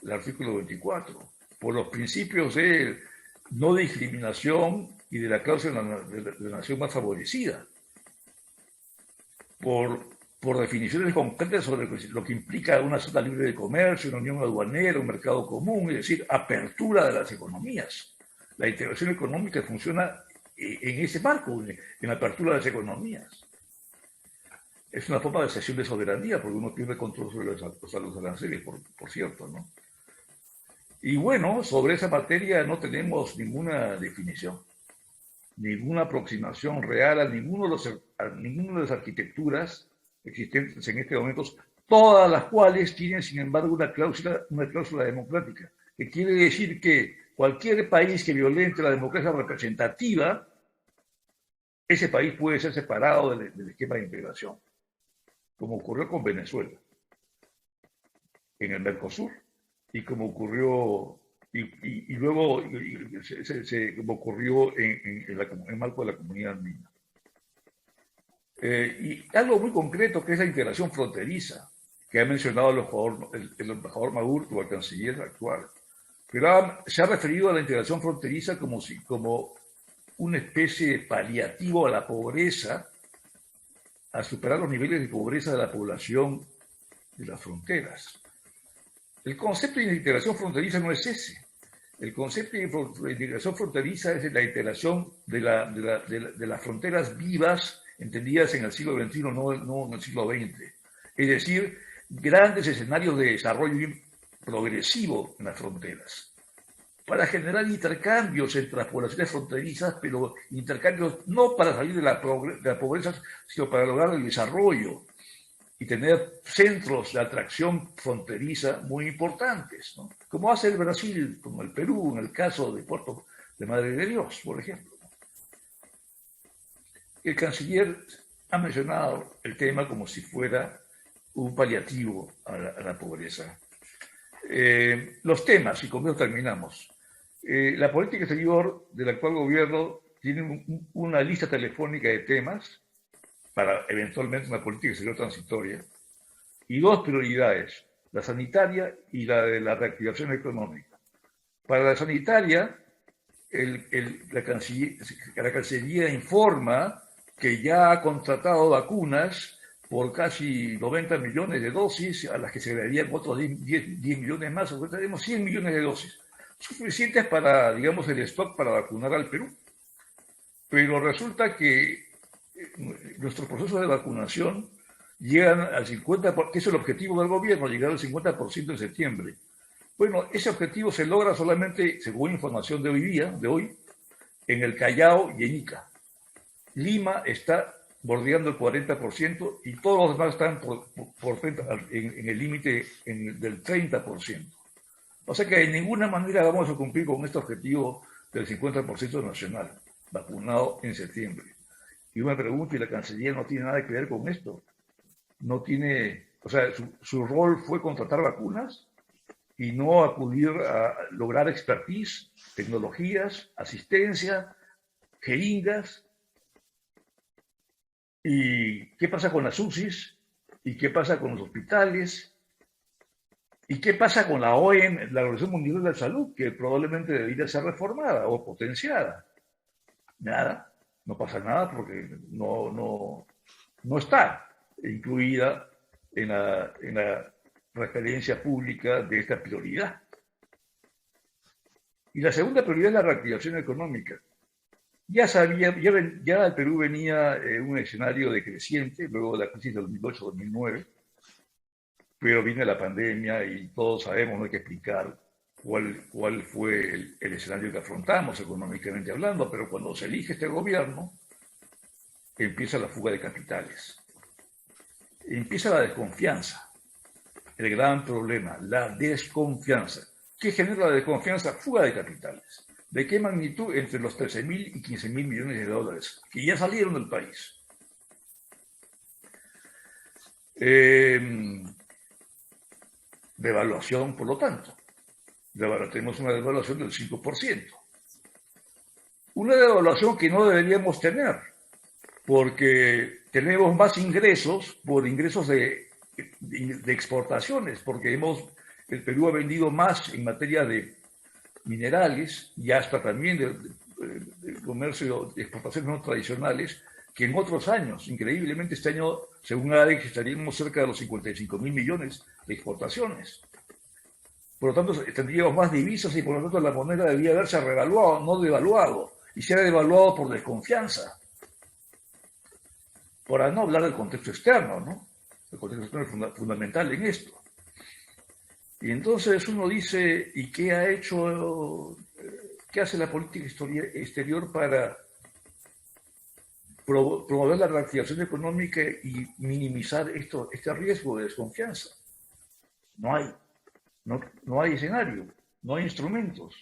el artículo 24, por los principios de no discriminación y de la cláusula de la nación más favorecida, por definiciones concretas sobre lo que implica una zona libre de comercio, una unión aduanera, un mercado común, es decir, apertura de las economías. La integración económica funciona en ese marco, en la apertura de las economías. Es una forma de cesión de soberanía, porque uno pierde control sobre los aranceles, por cierto, ¿no? Y bueno, sobre esa materia no tenemos ninguna definición, ninguna aproximación real a ninguna de las arquitecturas existentes en este momento, todas las cuales tienen, sin embargo, una cláusula democrática, que quiere decir que cualquier país que violente la democracia representativa, ese país puede ser separado del esquema de integración, como ocurrió con Venezuela en el Mercosur y como ocurrió y luego como ocurrió en el marco de la comunidad andina. Y algo muy concreto que es la integración fronteriza, que ha mencionado el embajador Maurto, el canciller actual. Pero se ha referido a la integración fronteriza como una especie de paliativo a la pobreza, a superar los niveles de pobreza de la población de las fronteras. El concepto de integración fronteriza no es ese. El concepto de integración fronteriza es la integración de las fronteras vivas, entendidas en el siglo XXI, no en el siglo XX. Es decir, grandes escenarios de desarrollo progresivo en las fronteras, para generar intercambios entre las poblaciones fronterizas, pero intercambios no para salir de la pobreza, sino para lograr el desarrollo y tener centros de atracción fronteriza muy importantes, ¿no? Como hace el Brasil, como el Perú, en el caso de Puerto de Madre de Dios, por ejemplo. El canciller ha mencionado el tema como si fuera un paliativo a la pobreza. Los temas, y con eso terminamos. La política exterior del actual gobierno tiene una lista telefónica de temas para eventualmente una política exterior transitoria, y dos prioridades, la sanitaria y la de la reactivación económica. Para la sanitaria, la Cancillería informa que ya ha contratado vacunas por casi 90 millones de dosis, a las que se agregarían otros 10 millones más, o sea, tenemos 100 millones de dosis, suficientes para, digamos, el stock para vacunar al Perú. Pero resulta que nuestros procesos de vacunación llegan al 50%, que es el objetivo del gobierno, llegar al 50% en septiembre. Bueno, ese objetivo se logra solamente, según información de hoy, en el Callao y en Ica. Lima está bordeando el 40% y todos los demás están en el límite del 30%. O sea que de ninguna manera vamos a cumplir con este objetivo del 50% nacional, vacunado en septiembre. Y yo me pregunto, ¿y la Cancillería no tiene nada que ver con esto? No tiene, o sea, su rol fue contratar vacunas y no acudir a lograr expertise, tecnologías, asistencia, jeringas. ¿Y qué pasa con las UCIs? ¿Y qué pasa con los hospitales? ¿Y qué pasa con la OMS, la Organización Mundial de la Salud, que probablemente debería ser reformada o potenciada? Nada, no pasa nada porque no está incluida en la referencia pública de esta prioridad. Y la segunda prioridad es la reactivación económica. Ya el Perú venía en un escenario decreciente luego de la crisis de 2008-2009, pero viene la pandemia y todos sabemos, no hay que explicar cuál fue el escenario que afrontamos económicamente hablando, pero cuando se elige este gobierno, empieza la fuga de capitales. Empieza la desconfianza. El gran problema, la desconfianza. ¿Qué genera la desconfianza? Fuga de capitales. ¿De qué magnitud? Entre los 13.000 y 15.000 millones de dólares, que ya salieron del país. Devaluación, por lo tanto. Tenemos una devaluación del 5%. Una devaluación que no deberíamos tener, porque tenemos más ingresos por ingresos de exportaciones, porque el Perú ha vendido más en materia de minerales y hasta también de comercio de exportaciones no tradicionales que en otros años. Increíblemente este año, según ADEX, estaríamos cerca de los 55.000 millones de exportaciones. Por lo tanto, tendríamos más divisas y por lo tanto la moneda debía haberse revaluado, no devaluado, y se ha devaluado por desconfianza. Para no hablar del contexto externo, ¿no? El contexto externo es fundamental en esto. Y entonces uno dice, ¿y qué ha hecho, qué hace la política exterior para promover la reactivación económica y minimizar este riesgo de desconfianza? No hay escenario, no hay instrumentos.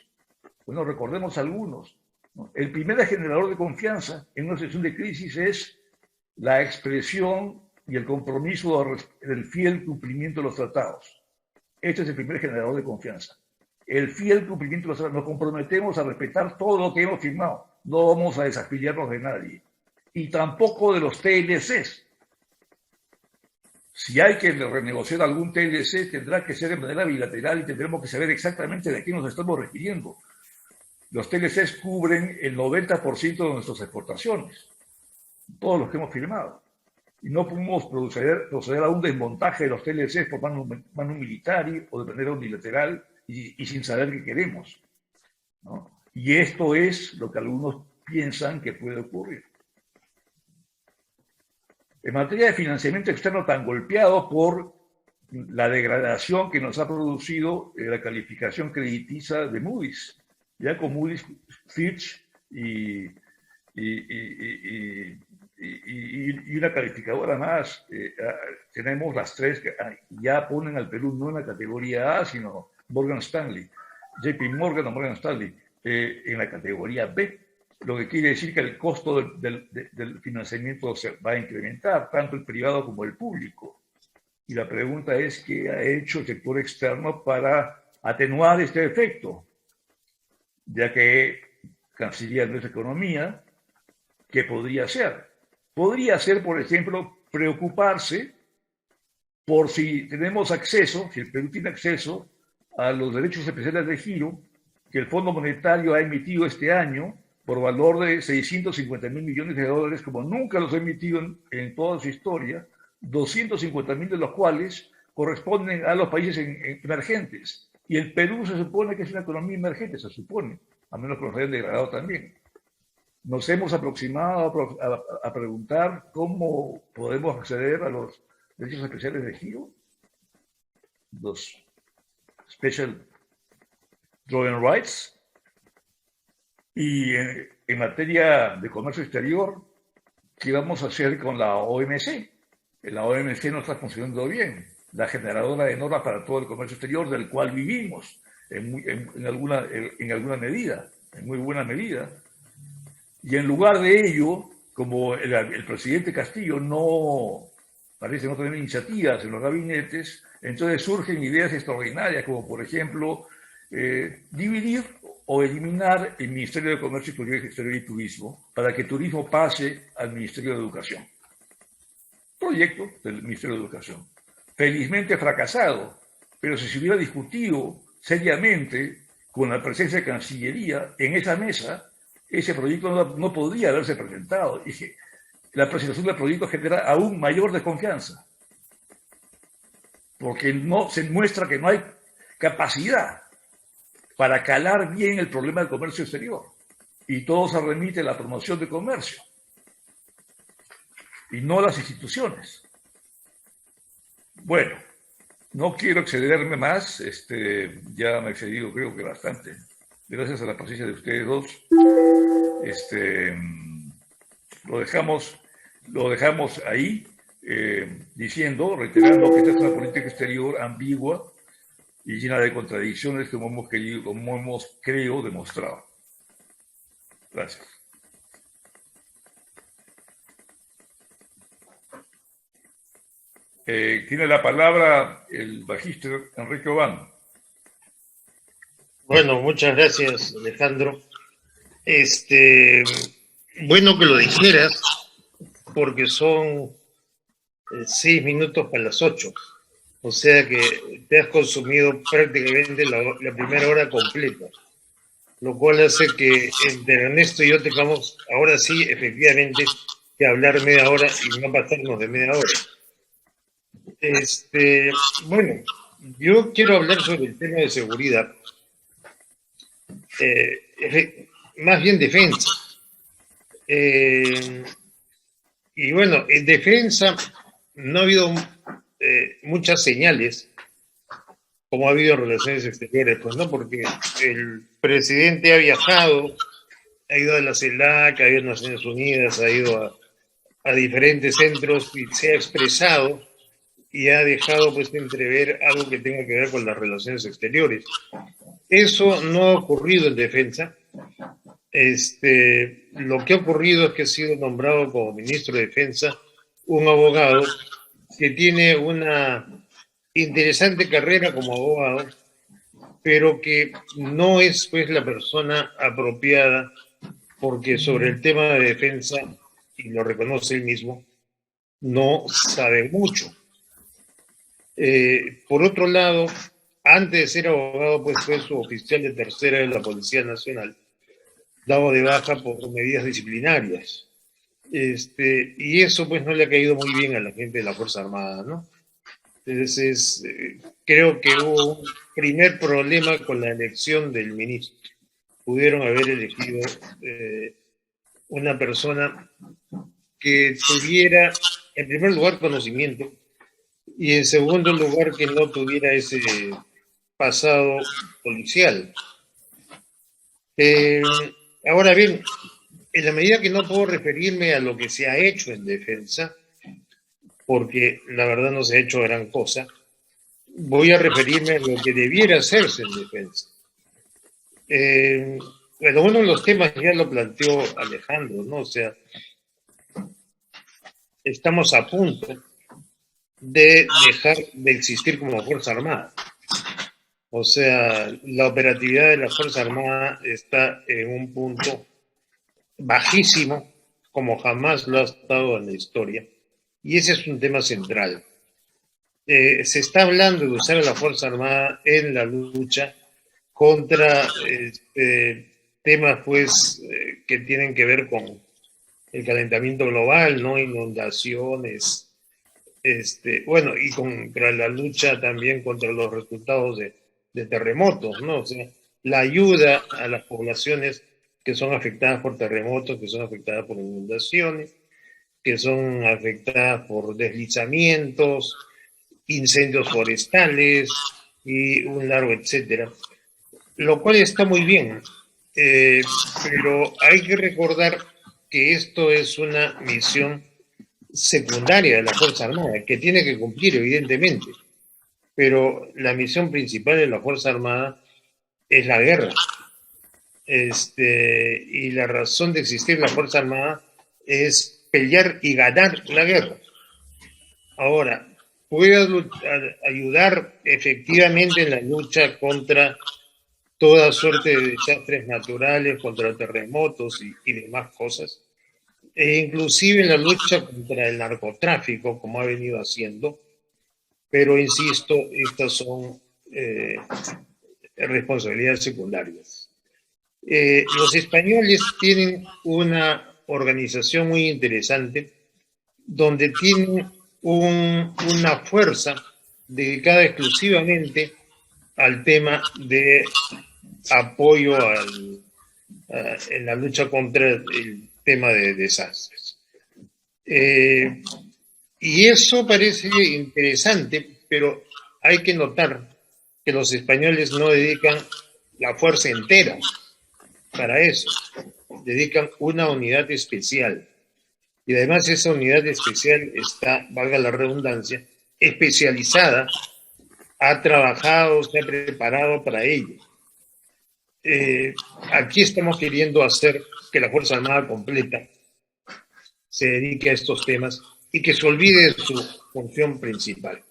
Bueno, recordemos algunos, ¿no? El primer generador de confianza en una situación de crisis es la expresión y el compromiso del fiel cumplimiento de los tratados. Este es el primer generador de confianza. El fiel cumplimiento de los tratados. Nos comprometemos a respetar todo lo que hemos firmado. No vamos a desafiliarnos de nadie. Y tampoco de los TLCs. Si hay que renegociar algún TLC, tendrá que ser de manera bilateral y tendremos que saber exactamente de qué nos estamos refiriendo. Los TLCs cubren el 90% de nuestras exportaciones, todos los que hemos firmado. Y no podemos proceder a un desmontaje de los TLCs por mano militar o de manera unilateral y sin saber qué queremos, ¿no? Y esto es lo que algunos piensan que puede ocurrir. En materia de financiamiento externo tan golpeado por la degradación que nos ha producido la calificación crediticia de Moody's, ya con Moody's, Fitch y una calificadora más, tenemos las tres que ya ponen al Perú no en la categoría A, sino Morgan Stanley, JP Morgan o Morgan Stanley, en la categoría B, lo que quiere decir que el costo del financiamiento se va a incrementar, tanto el privado como el público. Y la pregunta es, ¿qué ha hecho el sector externo para atenuar este efecto? Ya que Cancillería no es economía, ¿qué podría ser? Podría ser, por ejemplo, preocuparse por si tenemos acceso, si el Perú tiene acceso a los derechos especiales de giro que el Fondo Monetario ha emitido este año por valor de 650.000 millones de dólares, como nunca los ha emitido en toda su historia, 250.000 de los cuales corresponden a los países emergentes. Y el Perú se supone que es una economía emergente, se supone, a menos que nos hayan degradado también. Nos hemos aproximado a preguntar cómo podemos acceder a los derechos especiales de giro, los Special Drawing Rights. Y en materia de comercio exterior, ¿qué vamos a hacer con la OMC? La OMC no está funcionando bien, la generadora de normas para todo el comercio exterior del cual vivimos en alguna medida, en muy buena medida. Y en lugar de ello, como el presidente Castillo parece no tener iniciativas en los gabinetes, entonces surgen ideas extraordinarias, como por ejemplo, dividir o eliminar el Ministerio de Comercio Exterior y Turismo para que turismo pase al Ministerio de Educación. Proyecto del Ministerio de Educación. Felizmente fracasado, pero si se hubiera discutido seriamente con la presencia de Cancillería en esa mesa, ese proyecto no podría haberse presentado. Y que la presentación del proyecto genera aún mayor desconfianza, porque no se muestra que no hay capacidad para calar bien el problema del comercio exterior. Y todo se remite a la promoción de comercio y no a las instituciones. Bueno, no quiero excederme más, ya me he excedido creo que bastante. Gracias a la paciencia de ustedes dos. Lo dejamos lo dejamos ahí, reiterando que esta es una política exterior ambigua y llena de contradicciones como hemos, creo, demostrado. Gracias. Tiene la palabra el magíster Enrique Obando. Bueno, muchas gracias, Alejandro. Bueno que lo dijeras, porque son 6 minutos para las 8. O sea que te has consumido prácticamente la primera hora completa. Lo cual hace que entre Ernesto y yo tengamos, ahora sí, efectivamente, que hablar media hora y no pasarnos de media hora. Bueno, yo quiero hablar sobre el tema de seguridad. Más bien defensa. Y bueno, en defensa no ha habido muchas señales como ha habido en relaciones exteriores, pues no, porque el presidente ha viajado, ha ido a la CELAC, ha ido a Naciones Unidas, ha ido a diferentes centros y se ha expresado y ha dejado pues entrever algo que tenga que ver con las relaciones exteriores. Eso no ha ocurrido en defensa. Lo que ha ocurrido es que ha sido nombrado como ministro de Defensa un abogado que tiene una interesante carrera como abogado, pero que no es pues la persona apropiada, porque sobre el tema de defensa, y lo reconoce él mismo, no sabe mucho. Por otro lado, antes de ser abogado, pues fue suboficial de tercera de la Policía Nacional, dado de baja por medidas disciplinarias. Y eso pues no le ha caído muy bien a la gente de la Fuerza Armada, ¿no? Entonces, creo que hubo un primer problema con la elección del ministro. Pudieron haber elegido una persona que tuviera, en primer lugar, conocimiento y en segundo lugar, que no tuviera ese pasado policial. Ahora bien, en la medida que no puedo referirme a lo que se ha hecho en defensa, porque la verdad no se ha hecho gran cosa, voy a referirme a lo que debiera hacerse en defensa. Bueno, uno de los temas ya lo planteó Alejandro, ¿no? O sea, estamos a punto de dejar de existir como Fuerza Armada. O sea, la operatividad de la Fuerza Armada está en un punto bajísimo, como jamás lo ha estado en la historia. Y ese es un tema central. Se está hablando de usar a la Fuerza Armada en la lucha contra temas pues que tienen que ver con el calentamiento global, ¿no? Inundaciones, bueno, y contra la lucha también contra los resultados de terremotos, ¿no? O sea, la ayuda a las poblaciones que son afectadas por terremotos, que son afectadas por inundaciones, que son afectadas por deslizamientos, incendios forestales y un largo etcétera. Lo cual está muy bien, pero hay que recordar que esto es una misión secundaria de la Fuerza Armada, que tiene que cumplir, evidentemente, pero la misión principal de la Fuerza Armada es la guerra. Y la razón de existir la Fuerza Armada es pelear y ganar la guerra. Ahora, puede ayudar efectivamente en la lucha contra toda suerte de desastres naturales, contra terremotos y demás cosas, e inclusive en la lucha contra el narcotráfico, como ha venido haciendo, pero insisto, estas son responsabilidades secundarias. Los españoles tienen una organización muy interesante donde tienen una fuerza dedicada exclusivamente al tema de apoyo en la lucha contra el tema de desastres. Y eso parece interesante, pero hay que notar que los españoles no dedican la fuerza entera para eso, dedican una unidad especial. Y además esa unidad especial está, valga la redundancia, especializada, ha trabajado, se ha preparado para ello. Aquí estamos queriendo hacer que la Fuerza Armada completa se dedique a estos temas y que se olvide de su función principal.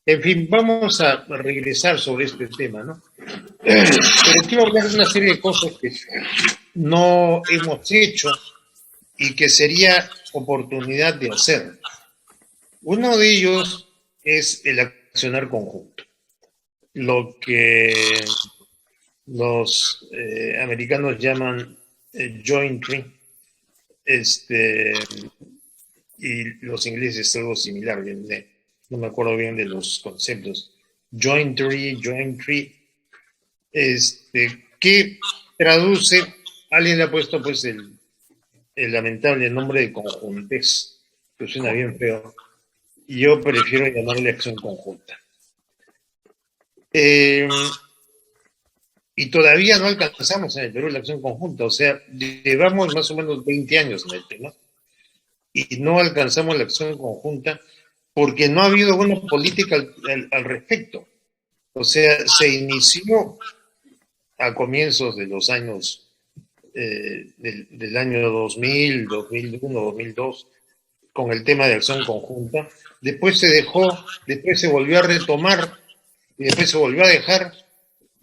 En fin, vamos a regresar sobre este tema, ¿no? Pero quiero hablar de una serie de cosas que no hemos hecho y que sería oportunidad de hacer. Uno de ellos es el accionar conjunto, lo que los americanos llaman jointry, y los ingleses algo similar, no me acuerdo bien de los conceptos. Jointry, que traduce, alguien le ha puesto pues el lamentable nombre de conjuntes, que suena bien feo, y yo prefiero llamarle acción conjunta. Y todavía no alcanzamos en el Perú la acción conjunta, o sea, llevamos más o menos 20 años en el tema, y no alcanzamos la acción conjunta porque no ha habido buena política al respecto. O sea, se inició a comienzos de los años, del año 2000, 2001, 2002, con el tema de acción conjunta. Después se dejó, después se volvió a retomar, y después se volvió a dejar,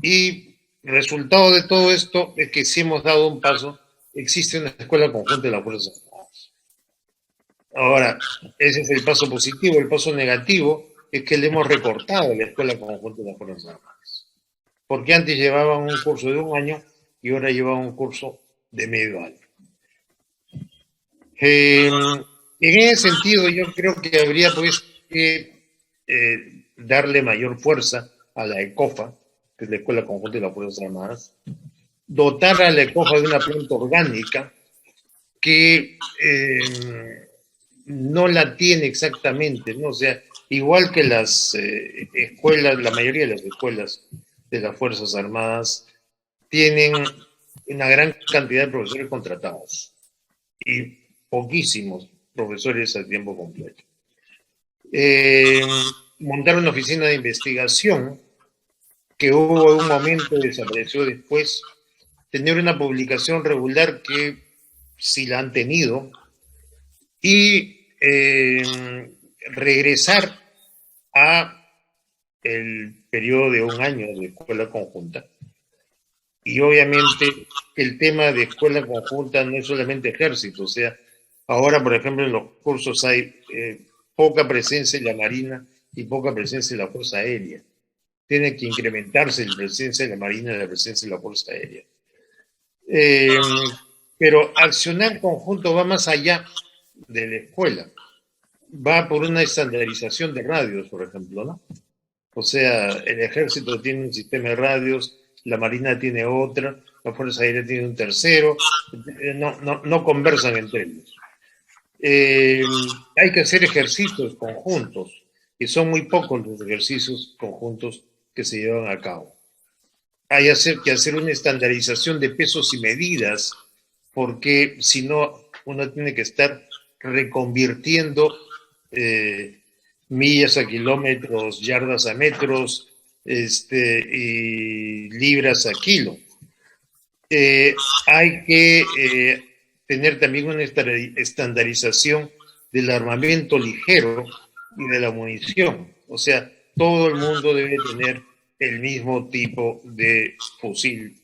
y resultado de todo esto es que si hemos dado un paso, existe una escuela conjunta de la Fuerza Armada. Ahora, ese es el paso positivo. El paso negativo es que le hemos recortado la escuela conjunta de las Fuerzas Armadas. Porque antes llevaban un curso de 1 año y ahora llevaban un curso de medio año. En ese sentido, yo creo que habría pues que darle mayor fuerza a la ECOFA, que es la Escuela Conjunta de las Fuerzas Armadas, dotar a la ECOFA de una planta orgánica que no la tiene exactamente, ¿no? O sea, igual que las escuelas, la mayoría de las escuelas de las Fuerzas Armadas tienen una gran cantidad de profesores contratados y poquísimos profesores a tiempo completo. Montar una oficina de investigación que hubo un momento y desapareció después, tener una publicación regular que si la han tenido, y regresar a el periodo de 1 año de escuela conjunta. Y obviamente el tema de escuela conjunta no es solamente ejército, o sea, ahora por ejemplo en los cursos hay poca presencia en la Marina y poca presencia en la Fuerza Aérea. Tiene que incrementarse la presencia de la Marina y la presencia de la Fuerza Aérea. Pero accionar conjunto va más allá de la escuela. Va por una estandarización de radios, por ejemplo, ¿no? O sea, el ejército tiene un sistema de radios, la Marina tiene otra, la Fuerza Aérea tiene un tercero, no conversan entre ellos. Hay que hacer ejercicios conjuntos, y son muy pocos los ejercicios conjuntos que se llevan a cabo. Hay que hacer una estandarización de pesos y medidas, porque si no, uno tiene que estar reconvirtiendo millas a kilómetros, yardas a metros, y libras a kilo. Hay que tener también una estandarización del armamento ligero y de la munición. O sea, todo el mundo debe tener el mismo tipo de fusil,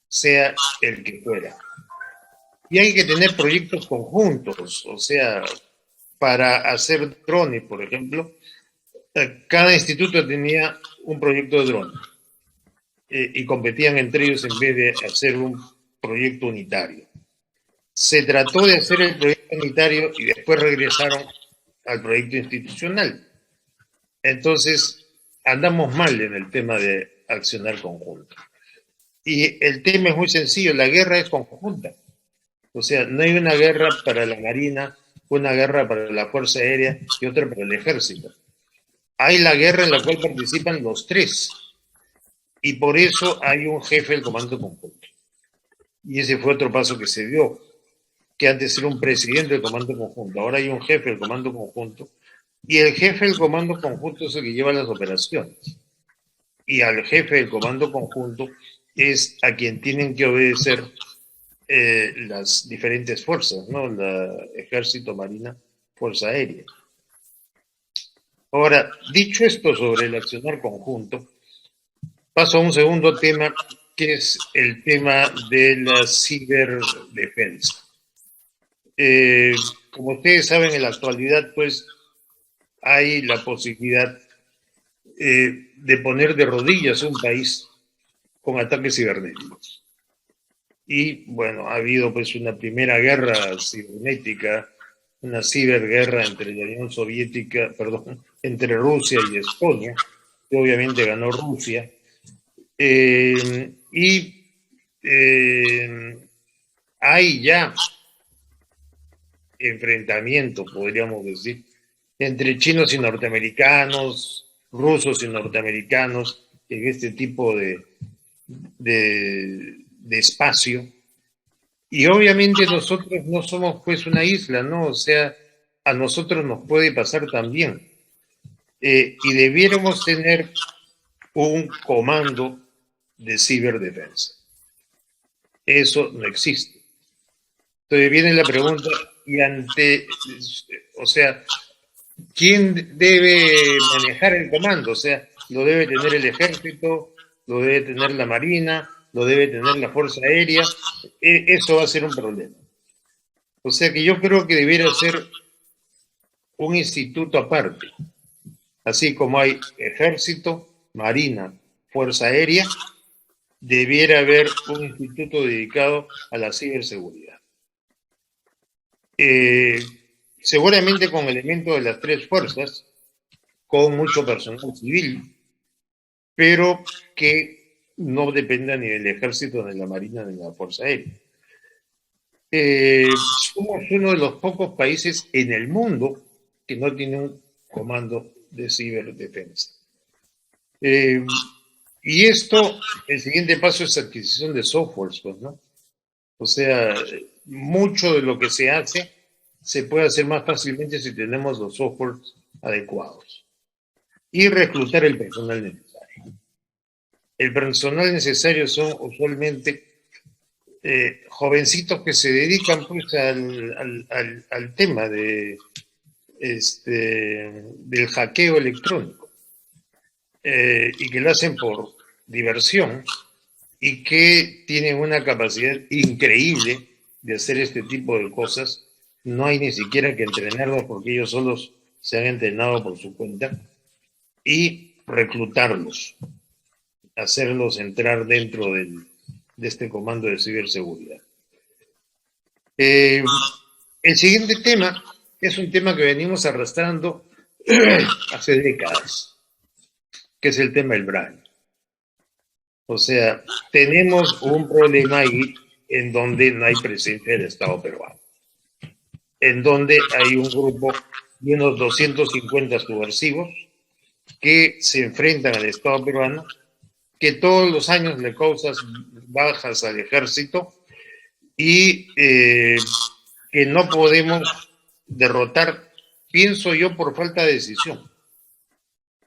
sea el que fuera. Y hay que tener proyectos conjuntos, o sea, para hacer drones, por ejemplo, cada instituto tenía un proyecto de drone y competían entre ellos en vez de hacer un proyecto unitario. Se trató de hacer el proyecto unitario y después regresaron al proyecto institucional. Entonces, andamos mal en el tema de accionar conjunto. Y el tema es muy sencillo, la guerra es conjunta. O sea, no hay una guerra para la Marina, una guerra para la Fuerza Aérea y otra para el Ejército. Hay la guerra en la cual participan los tres. Y por eso hay un jefe del comando conjunto. Y ese fue otro paso que se dio. que antes era un presidente del Comando Conjunto, ahora hay un jefe del Comando Conjunto, y el jefe del Comando Conjunto es el que lleva las operaciones. Y al jefe del Comando Conjunto es a quien tienen que obedecer las diferentes fuerzas, ¿no? Ejército, Marina, Fuerza Aérea. Ahora, dicho esto sobre el accionar conjunto, paso a un segundo tema, que es el tema de la ciberdefensa. Como ustedes saben, en la actualidad, pues, hay la posibilidad de poner de rodillas un país con ataques cibernéticos. Y, bueno, ha habido, pues, una primera guerra cibernética, una ciberguerra entre la Unión Soviética, perdón, entre Rusia y Estonia, que obviamente ganó Rusia. Hay ya enfrentamiento, podríamos decir, entre chinos y norteamericanos, rusos y norteamericanos, en este tipo de espacio. Y obviamente nosotros no somos pues una isla, ¿no? O sea, a nosotros nos puede pasar también. Y debiéramos tener un comando de ciberdefensa. Eso no existe. Entonces viene la pregunta, o sea, ¿quién debe manejar el comando? O sea, lo debe tener el ejército, lo debe tener la marina, lo debe tener la fuerza aérea. Eso va a ser un problema. O sea que yo creo que debiera ser un instituto aparte. Así como hay ejército, marina, fuerza aérea, debiera haber un instituto dedicado a la ciberseguridad. Seguramente con elementos de las tres fuerzas, con mucho personal civil, pero que no dependa ni del ejército, ni de la marina, ni de la fuerza aérea. Somos uno de los pocos países en el mundo que no tiene un comando de ciberdefensa. Y esto, el siguiente paso es adquisición de softwares, pues, ¿no? O sea, mucho de lo que se hace se puede hacer más fácilmente si tenemos los softwares adecuados. Y reclutar el personal necesario. El personal necesario son usualmente jovencitos que se dedican pues al tema del hackeo electrónico y que lo hacen por diversión y que tienen una capacidad increíble de hacer este tipo de cosas. No hay ni siquiera que entrenarlos porque ellos solos se han entrenado por su cuenta y reclutarlos, hacerlos entrar dentro de este comando de ciberseguridad. El siguiente tema es un tema que venimos arrastrando hace décadas, que es el tema del braille. O sea, tenemos un problema ahí en donde no hay presencia del Estado peruano, en donde hay un grupo de unos 250 subversivos que se enfrentan al Estado peruano, que todos los años le causan bajas al ejército y que no podemos derrotar, pienso yo, por falta de decisión.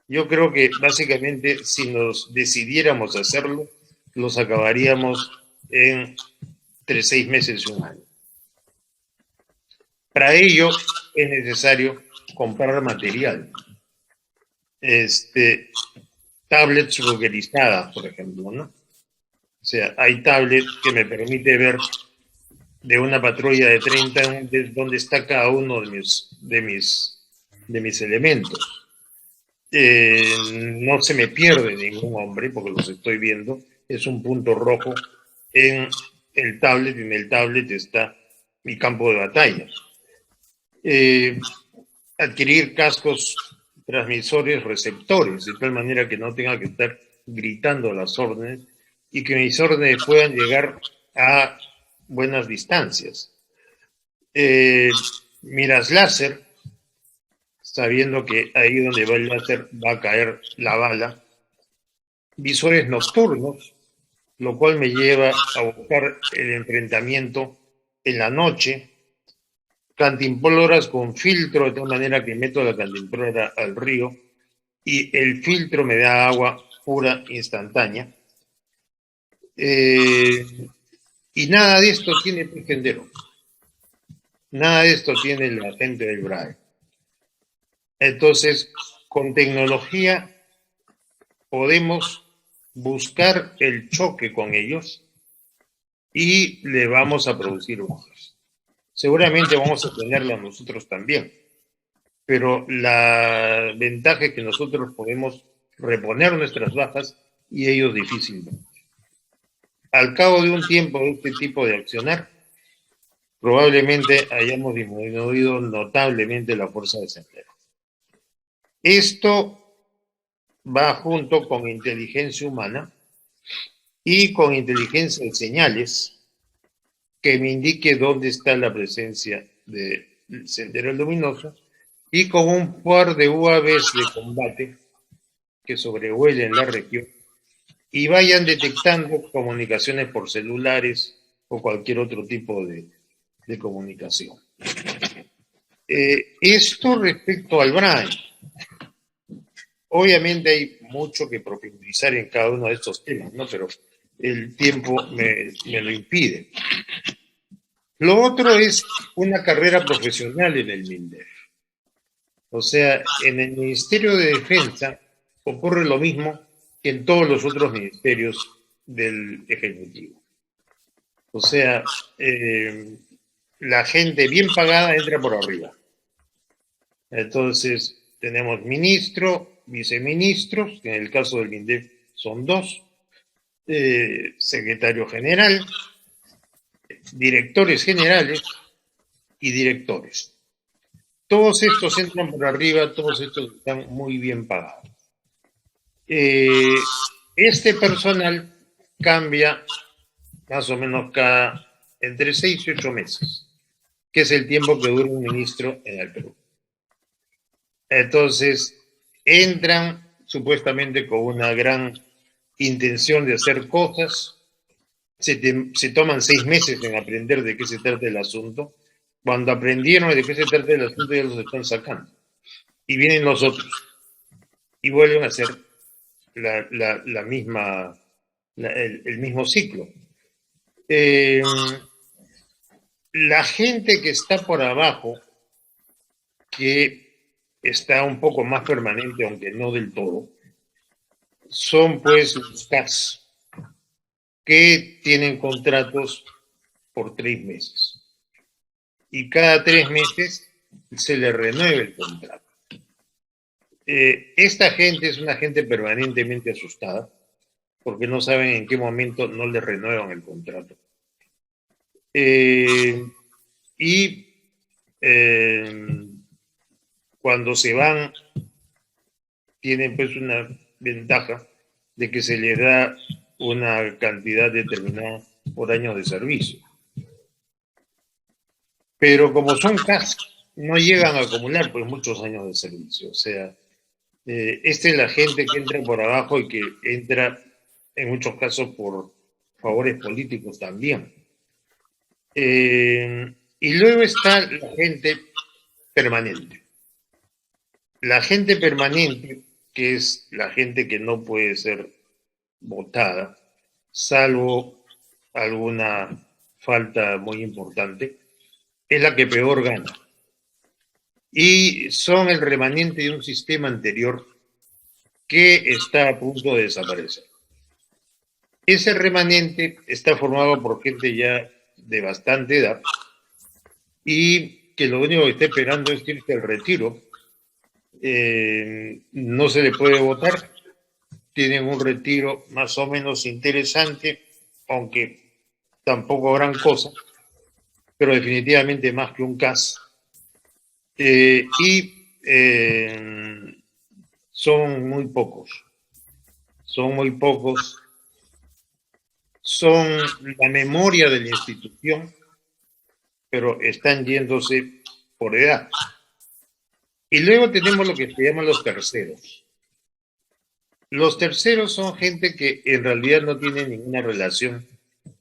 Yo creo que básicamente si nos decidiéramos hacerlo, los acabaríamos entre 6 meses y un año. Para ello es necesario comprar material. Tablets ruggerizadas, por ejemplo, ¿no? O sea, hay tablets que me permite ver de una patrulla de 30 dónde está cada uno de mis elementos. No se me pierde ningún hombre porque los estoy viendo. Es un punto rojo en el tablet y en el tablet está mi campo de batalla. Adquirir cascos transmisores receptores, de tal manera que no tenga que estar gritando las órdenes y que mis órdenes puedan llegar a buenas distancias. Miras láser, sabiendo que ahí donde va el láser va a caer la bala. Visores nocturnos, lo cual me lleva a buscar el enfrentamiento en la noche, cantimploras con filtro, de tal manera que meto la cantimplora al río y el filtro me da agua pura instantánea. Y nada de esto tiene Pejendero. Nada de esto tiene la gente del BRAE. Entonces, con tecnología podemos buscar el choque con ellos y le vamos a producir bajas. Seguramente vamos a tenerla nosotros también, pero la ventaja es que nosotros podemos reponer nuestras bajas y ellos difícilmente. Al cabo de un tiempo de este tipo de accionar, probablemente hayamos disminuido notablemente la fuerza de Sendero. Esto va junto con inteligencia humana y con inteligencia de señales que me indique dónde está la presencia del sendero luminoso y con un par de UAVs de combate que sobrevuelen la región y vayan detectando comunicaciones por celulares o cualquier otro tipo de comunicación. Esto respecto al BRAE. Obviamente hay mucho que profundizar en cada uno de estos temas, ¿no? Pero el tiempo me lo impide. Lo otro es una carrera profesional en el MINDEF. O sea, en el Ministerio de Defensa ocurre lo mismo que en todos los otros ministerios del Ejecutivo. O sea, la gente bien pagada entra por arriba. Entonces, tenemos ministro, viceministros, que en el caso del MINDEF son 2, secretario general, directores generales y directores. Todos estos entran por arriba, todos estos están muy bien pagados. Este personal cambia más o menos entre 6 y 8 meses, que es el tiempo que dura un ministro en el Perú. Entonces, entran supuestamente con una gran intención de hacer cosas, se toman 6 meses en aprender de qué se trata el asunto. Cuando aprendieron de qué se trata el asunto, ya los están sacando. Y vienen los otros. Y vuelven a hacer la misma, el mismo ciclo. La gente que está por abajo, que está un poco más permanente, aunque no del todo, son pues los CAS, que tienen contratos por 3 meses. Y cada 3 meses se le renueva el contrato. Esta gente es una gente permanentemente asustada, porque no saben en qué momento no le renuevan el contrato. Cuando se van, tienen pues una ventaja de que se les da una cantidad determinada por años de servicio. Pero como son CAS, no llegan a acumular pues muchos años de servicio. O sea, esta es la gente que entra por abajo y que entra en muchos casos por favores políticos también. Y luego está la gente permanente. La gente permanente, que es la gente que no puede ser votada, salvo alguna falta muy importante, es la que peor gana. Y son el remanente de un sistema anterior que está a punto de desaparecer. Ese remanente está formado por gente ya de bastante edad y que lo único que está esperando es irse al retiro. No se le puede votar, tienen un retiro más o menos interesante, aunque tampoco gran cosa, pero definitivamente más que un CAS. Son muy pocos, son la memoria de la institución, pero están yéndose por edad. Y luego tenemos lo que se llaman los terceros. Los terceros son gente que en realidad no tiene ninguna relación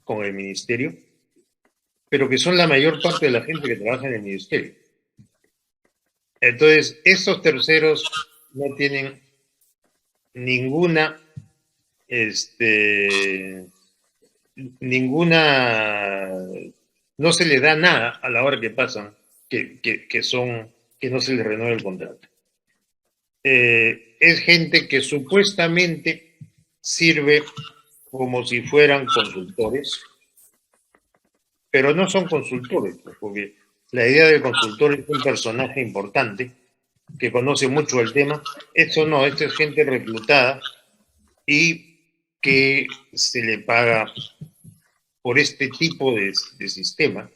con el ministerio, pero que son la mayor parte de la gente que trabaja en el ministerio. Entonces, estos terceros no tienen ninguna, no se le da nada a la hora que pasan, que no se les renueva el contrato. Es gente que supuestamente sirve como si fueran consultores, pero no son consultores, porque la idea del consultor es un personaje importante que conoce mucho el tema. Eso no, esto es gente reclutada y que se le paga por este tipo de sistema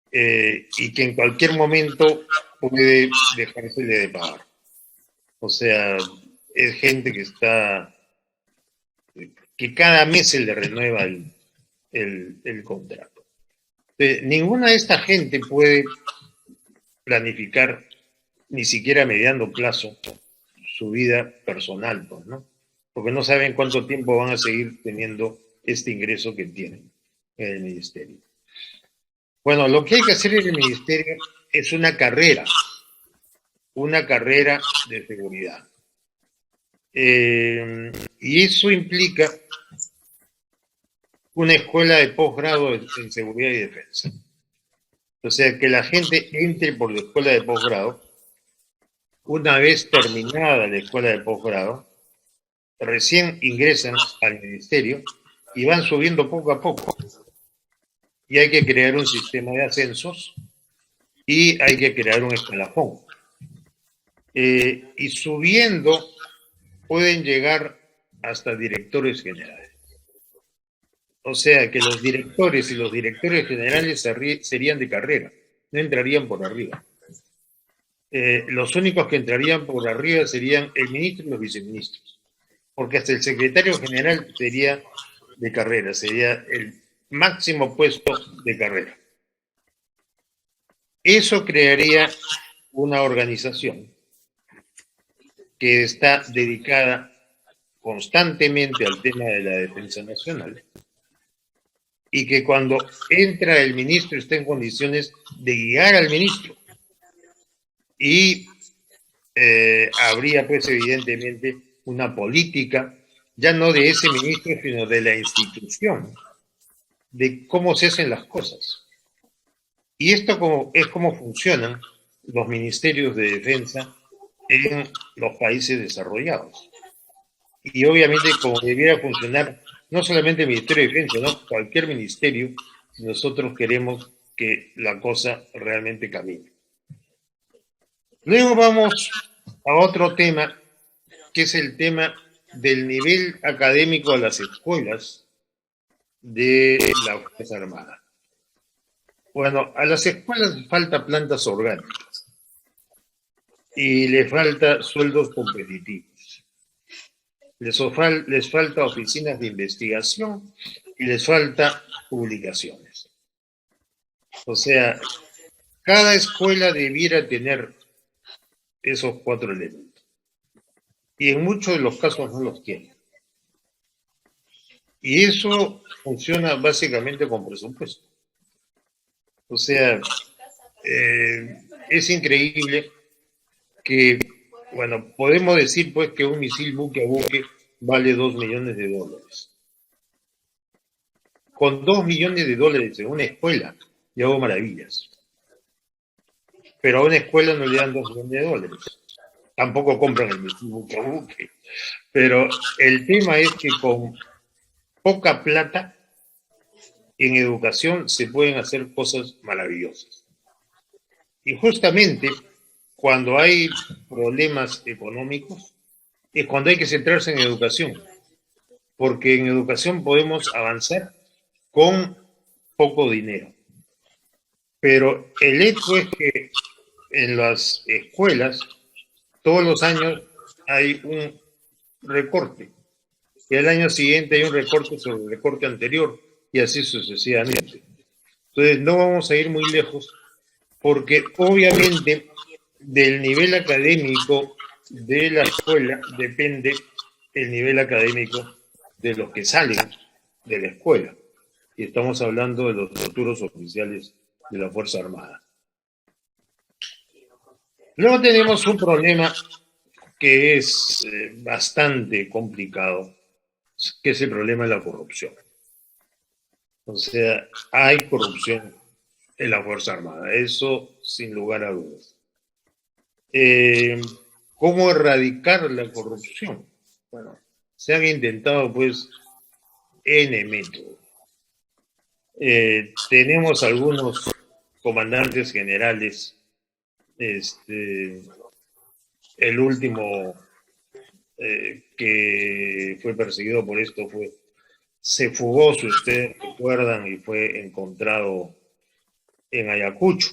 y que en cualquier momento puede dejársele de pagar. O sea, es gente que cada mes se le renueva el contrato. Ninguna de esta gente puede planificar, ni siquiera a mediano plazo, su vida personal, pues, ¿no? Porque no saben cuánto tiempo van a seguir teniendo este ingreso que tienen en el ministerio. Bueno, lo que hay que hacer en el ministerio es una carrera de seguridad. Y eso implica una escuela de posgrado en seguridad y defensa. O sea, que la gente entre por la escuela de posgrado. Una vez terminada la escuela de posgrado, recién ingresan al ministerio y van subiendo poco a poco. Y hay que crear un sistema de ascensos y hay que crear un escalafón. Y subiendo pueden llegar hasta directores generales. O sea que los directores y los directores generales serían de carrera, no entrarían por arriba. Los únicos que entrarían por arriba serían el ministro y los viceministros, porque hasta el secretario general sería de carrera, sería el máximo puesto de carrera. Eso crearía una organización que está dedicada constantemente al tema de la defensa nacional y que cuando entra el ministro está en condiciones de guiar al ministro. Y habría pues evidentemente una política, ya no de ese ministro, sino de la institución, de cómo se hacen las cosas. Y esto es como funcionan los ministerios de defensa en los países desarrollados. Y obviamente como debiera funcionar no solamente el Ministerio de Defensa, ¿no? Cualquier ministerio, si nosotros queremos que la cosa realmente camine. Luego vamos a otro tema, que es el tema del nivel académico de las escuelas de la Fuerza Armada. Bueno, a las escuelas les falta plantas orgánicas y les falta sueldos competitivos. Les falta oficinas de investigación y les falta publicaciones. O sea, cada escuela debiera tener esos 4 elementos. Y en muchos de los casos no los tiene. Y eso funciona básicamente con presupuesto. O sea, es increíble que, bueno, podemos decir pues que un misil buque a buque vale $2 millones. Con $2 millones en una escuela, yo hago maravillas. Pero a una escuela no le dan $2 millones. Tampoco compran el misil buque a buque. Pero el tema es que con poca plata en educación se pueden hacer cosas maravillosas. Y justamente cuando hay problemas económicos es cuando hay que centrarse en educación, porque en educación podemos avanzar con poco dinero. Pero el hecho es que en las escuelas todos los años hay un recorte y al año siguiente hay un recorte sobre el recorte anterior y así sucesivamente. Entonces no vamos a ir muy lejos porque obviamente del nivel académico de la escuela depende el nivel académico de los que salen de la escuela. y estamos hablando de los futuros oficiales de la Fuerza Armada. Luego tenemos un problema que es bastante complicado, que es el problema de la corrupción. O sea, hay corrupción en la Fuerza Armada, eso sin lugar a dudas. ¿Cómo erradicar la corrupción? Bueno, se han intentado pues N métodos. Tenemos algunos comandantes generales, el último que fue perseguido por esto se fugó, si ustedes recuerdan, y fue encontrado en Ayacucho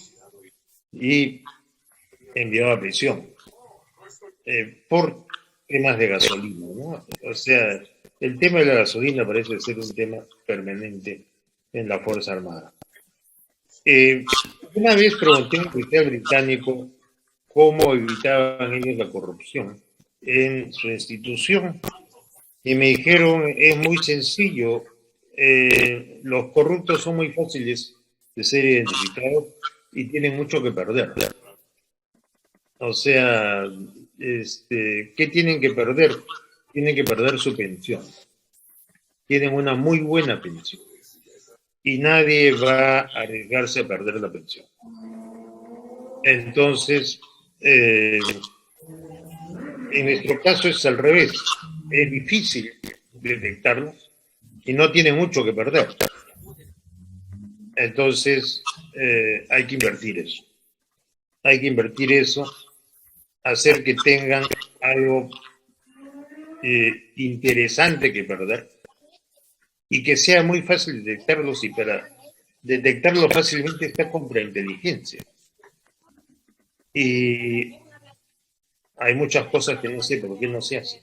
y enviado a prisión por temas de gasolina, ¿no? O sea, el tema de la gasolina parece ser un tema permanente en la Fuerza Armada. Una vez pregunté a un oficial británico cómo evitaban ellos la corrupción en su institución y me dijeron, es muy sencillo, los corruptos son muy fáciles de ser identificados y tienen mucho que perder. O sea, ¿qué tienen que perder? Tienen que perder su pensión. Tienen una muy buena pensión. Y nadie va a arriesgarse a perder la pensión. Entonces, en nuestro caso es al revés. Es difícil detectarlos y no tienen mucho que perder. Entonces, hay que invertir eso. Hay que invertir eso, hacer que tengan algo interesante que perder y que sea muy fácil detectarlos, y para detectarlos fácilmente está contrainteligencia. Y hay muchas cosas que no sé por qué no se hacen.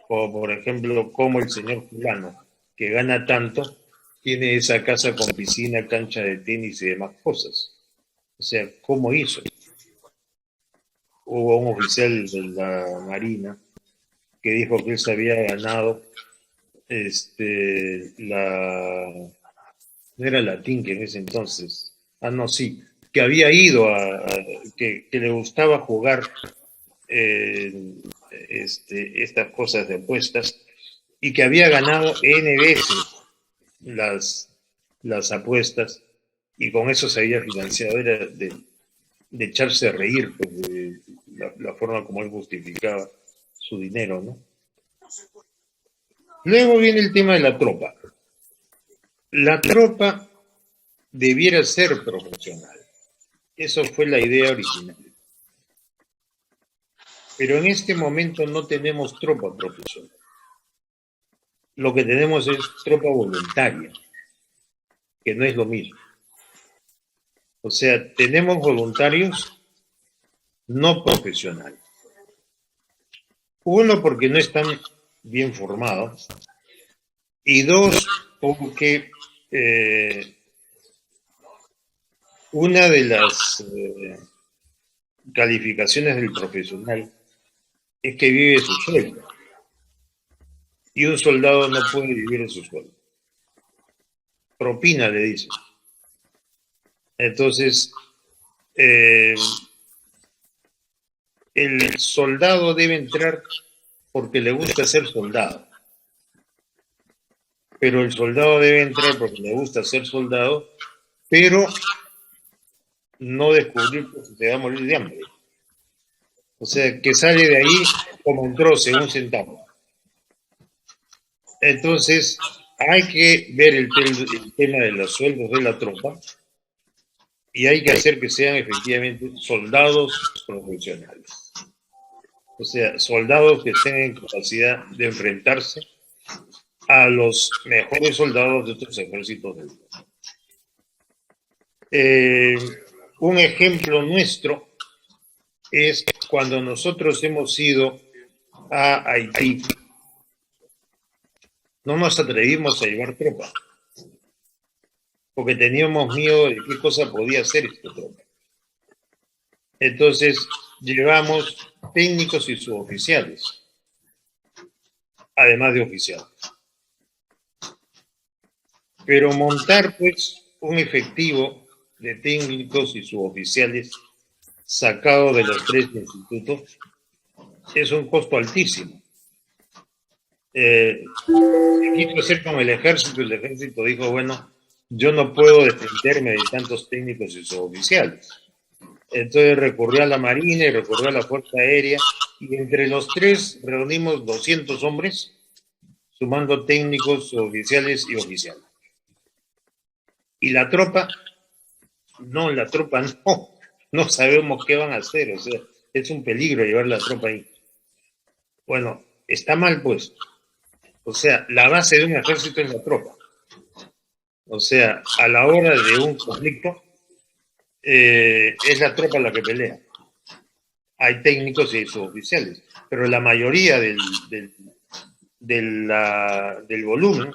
O, por ejemplo, como el señor fulano, que gana tanto, tiene esa casa con piscina, cancha de tenis y demás cosas. O sea, ¿cómo hizo? Hubo un oficial de la Marina que dijo que él se había ganado no era latín que en ese entonces, no, sí, que había ido que le gustaba jugar estas cosas de apuestas y que había ganado N veces las apuestas y con eso se había financiado. Era de echarse a reír, pues, de la forma como él justificaba su dinero, ¿no? Luego viene el tema de la tropa. La tropa debiera ser profesional. Eso fue la idea original. Pero en este momento no tenemos tropa profesional. Lo que tenemos es tropa voluntaria, que no es lo mismo. O sea, tenemos voluntarios no profesionales. Uno, porque no están bien formados. Y dos, porque una de las calificaciones del profesional es que vive su sueldo. Y un soldado no puede vivir en su sueldo. Propina, le dicen. Entonces, el soldado debe entrar porque le gusta ser soldado. Pero el soldado debe entrar porque le gusta ser soldado, pero no descubrir que se va a morir de hambre. O sea, que sale de ahí como entró, según centavo. Entonces, hay que ver el tema de los sueldos de la tropa y hay que hacer que sean efectivamente soldados profesionales. O sea, soldados que tengan capacidad de enfrentarse a los mejores soldados de otros ejércitos del mundo. Un ejemplo nuestro es cuando nosotros hemos ido a Haití. No nos atrevimos a llevar tropa, porque teníamos miedo de qué cosa podía hacer esta tropa. Entonces, llevamos técnicos y suboficiales, además de oficiales. Pero montar, pues, un efectivo de técnicos y suboficiales sacado de los tres institutos es un costo altísimo. Se quiso hacer con el ejército dijo, bueno, yo no puedo desprenderme de tantos técnicos y suboficiales. Entonces recurrió a la Marina y recurrió a la Fuerza Aérea, y entre los tres reunimos 200 hombres, sumando técnicos, suboficiales y oficiales. Y la tropa no sabemos qué van a hacer, o sea, es un peligro llevar la tropa ahí. Bueno, está mal puesto. O sea, la base de un ejército es la tropa. O sea, a la hora de un conflicto, es la tropa la que pelea. Hay técnicos y suboficiales, pero la mayoría del volumen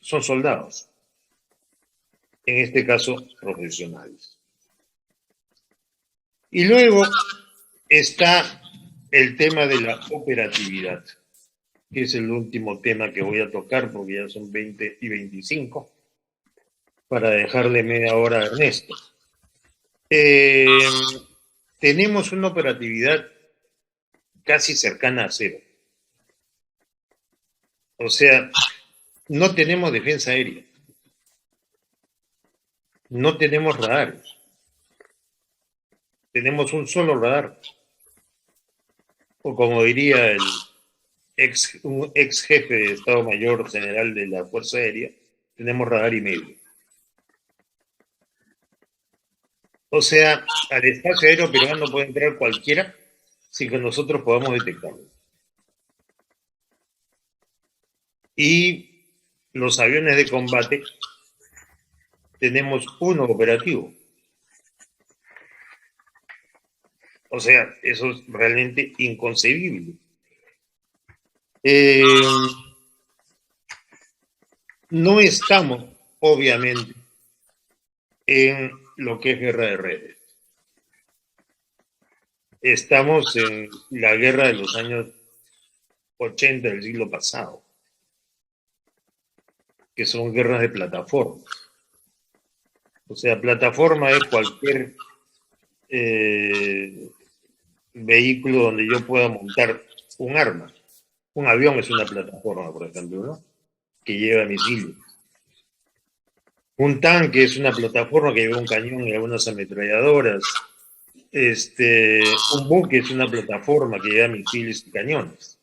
son soldados, en este caso profesionales. Y luego está el tema de la operatividad, que es el último tema que voy a tocar porque ya son 20 y 25, para dejarle media hora a Ernesto. Tenemos una operatividad casi cercana a cero. O sea, no tenemos defensa aérea, no tenemos radares, tenemos un solo radar. O como diría un ex jefe de Estado Mayor General de la Fuerza Aérea, tenemos radar y medio. O sea, al espacio aéreo peruano puede entrar cualquiera sin que nosotros podamos detectarlo. Y los aviones de combate, tenemos uno operativo. O sea, eso es realmente inconcebible. No estamos, obviamente, en lo que es guerra de redes. Estamos en la guerra de los años 80 del siglo pasado, que son guerras de plataformas. O sea, plataforma es cualquier vehículo donde yo pueda montar un arma. Un avión es una plataforma, por ejemplo, ¿no? Que lleva misiles. Un tanque es una plataforma que lleva un cañón y algunas ametralladoras. Un buque es una plataforma que lleva misiles y cañones.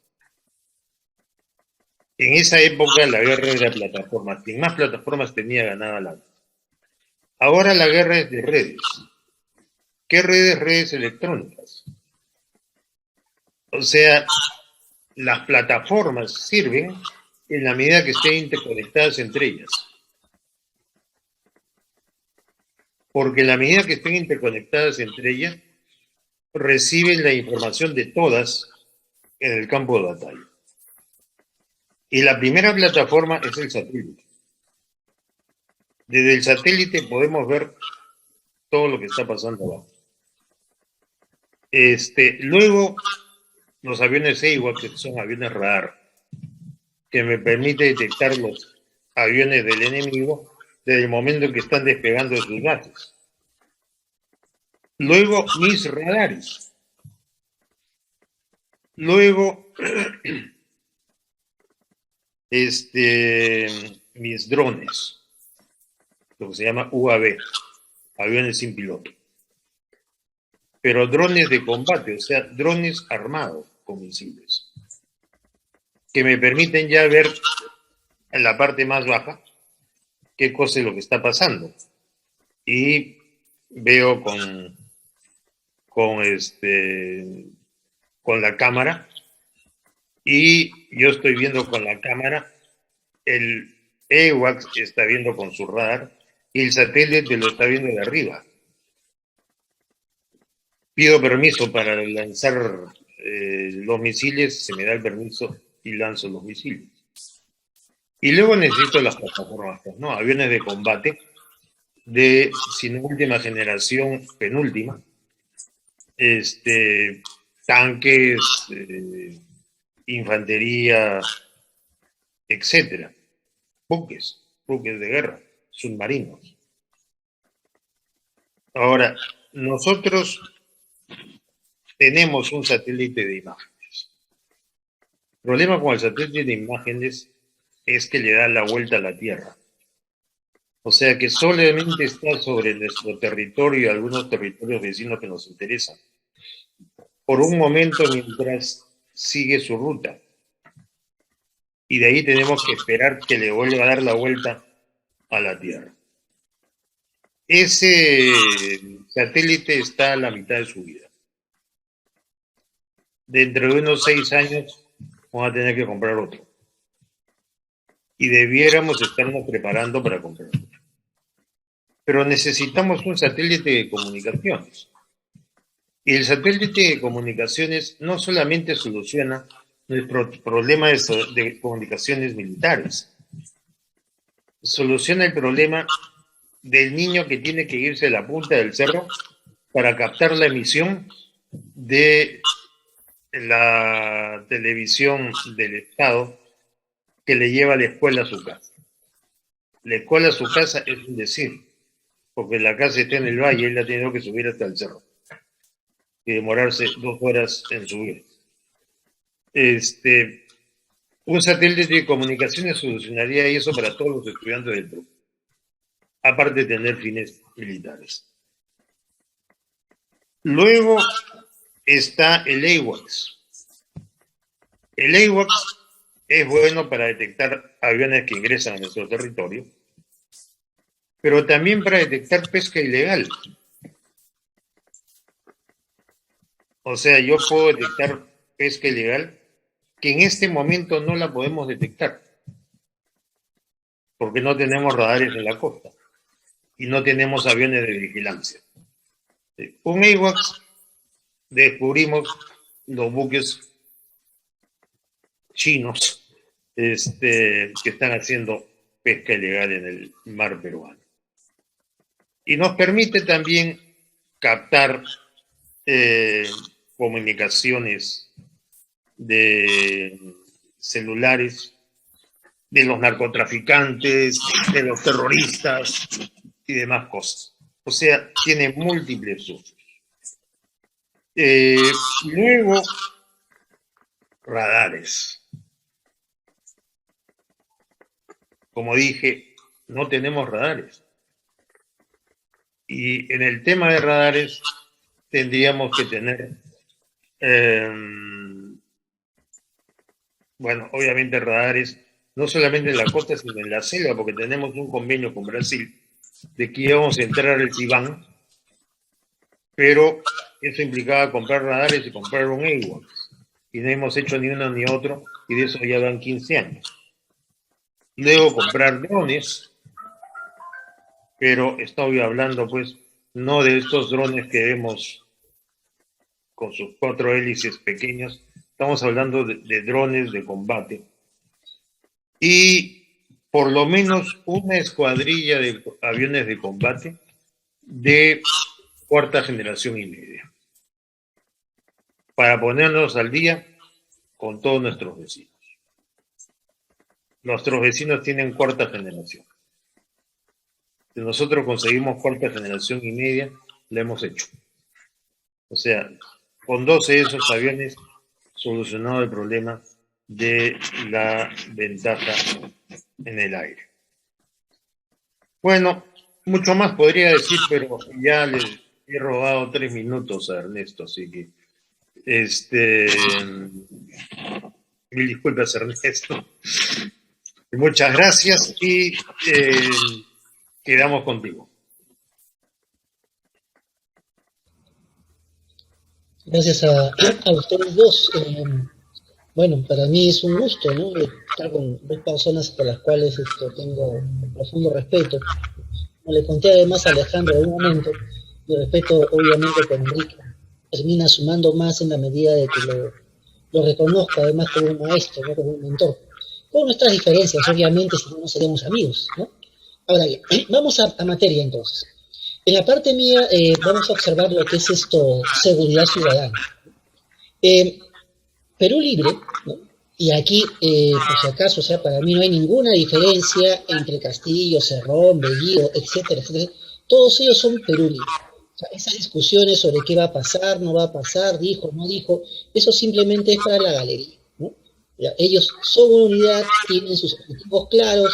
En esa época la guerra era plataforma. Quien más plataformas tenía ganaba la guerra. Ahora la guerra es de redes. ¿Qué redes? Redes electrónicas. O sea, las plataformas sirven en la medida que estén interconectadas entre ellas. Porque en la medida que estén interconectadas entre ellas, reciben la información de todas en el campo de batalla. Y la primera plataforma es el satélite. Desde el satélite podemos ver todo lo que está pasando abajo. Luego, los aviones AWACS, que son aviones radar, que me permite detectar los aviones del enemigo desde el momento en que están despegando de sus bases. Luego, mis radares. Luego, mis drones, lo que se llama UAV, aviones sin piloto. Pero drones de combate, o sea, drones armados con misiles, que me permiten ya ver en la parte más baja qué cosa es lo que está pasando. Y veo con la cámara, y yo estoy viendo con la cámara, el AWACS está viendo con su radar, y el satélite lo está viendo de arriba. Pido permiso para lanzar los misiles, se me da el permiso y lanzo los misiles. Y luego necesito las plataformas, ¿no? Aviones de combate de, si no última generación, penúltima. Tanques, infantería, etcétera. buques de guerra, submarinos. Ahora, nosotros tenemos un satélite de imágenes. El problema con el satélite de imágenes es que le da la vuelta a la Tierra. O sea que solamente está sobre nuestro territorio y algunos territorios vecinos que nos interesan. Por un momento mientras sigue su ruta. Y de ahí tenemos que esperar que le vuelva a dar la vuelta a la Tierra. Ese satélite está a la mitad de su vida. Dentro de unos 6 años vamos a tener que comprar otro. Y debiéramos estarnos preparando para comprar otro. Pero necesitamos un satélite de comunicaciones. Y el satélite de comunicaciones no solamente soluciona nuestro problema de comunicaciones militares, soluciona el problema del niño que tiene que irse a la punta del cerro para captar la emisión de la televisión del Estado que le lleva la escuela a su casa. La escuela a su casa es un decir, porque la casa está en el valle y él ha tenido que subir hasta el cerro y demorarse 2 horas en subir. Un satélite de comunicaciones solucionaría eso para todos los estudiantes del Perú, aparte de tener fines militares. Luego está el AWACS. El AWACS es bueno para detectar aviones que ingresan a nuestro territorio, pero también para detectar pesca ilegal. O sea, yo puedo detectar pesca ilegal que en este momento no la podemos detectar, porque no tenemos radares en la costa y no tenemos aviones de vigilancia. Un AWACS descubrimos los buques chinos que están haciendo pesca ilegal en el mar peruano. Y nos permite también captar comunicaciones de celulares de los narcotraficantes, de los terroristas y demás cosas. O sea, tiene múltiples usos. Luego, radares. Como dije, no tenemos radares. Y en el tema de radares tendríamos que tener, bueno, obviamente radares, no solamente en la costa, sino en la selva, porque tenemos un convenio con Brasil de que íbamos a entrar al Cibán, pero eso implicaba comprar radares y comprar un AWACS. Y no hemos hecho ni uno ni otro, y de eso ya van 15 años. Luego comprar drones, pero estoy hablando pues no de estos drones que vemos con sus 4 hélices pequeños, estamos hablando de drones de combate. Y por lo menos una escuadrilla de aviones de combate de 4ª generación y media, para ponernos al día con todos nuestros vecinos. Nuestros vecinos tienen 4ª generación. Si nosotros conseguimos 4ª generación y media, la hemos hecho. O sea, con 12 de esos aviones solucionado el problema de la ventaja en el aire. Bueno, mucho más podría decir, pero ya le he robado 3 minutos a Ernesto, así que mil disculpas, Ernesto. Muchas gracias y quedamos contigo. Gracias a ustedes dos. Bueno, para mí es un gusto, ¿no? Estar con 2 personas por las cuales tengo un profundo respeto. Como le conté además a Alejandro en un momento, mi respeto obviamente con Enrique termina sumando más en la medida de que lo reconozco además como un maestro, ¿no? Como un mentor. Con nuestras diferencias, obviamente, si no, no seríamos amigos, ¿no? Ahora bien, vamos a materia entonces. En la parte mía vamos a observar lo que es seguridad ciudadana. Perú Libre, ¿no? Y aquí, por si acaso, o sea, para mí no hay ninguna diferencia entre Castillo, Cerrón, Bellido, etcétera, etcétera. Todos ellos son Perú Libre. O sea, esas discusiones sobre qué va a pasar, no va a pasar, dijo, no dijo, eso simplemente es para la galería, ¿no? Ya, ellos son una unidad, tienen sus objetivos claros,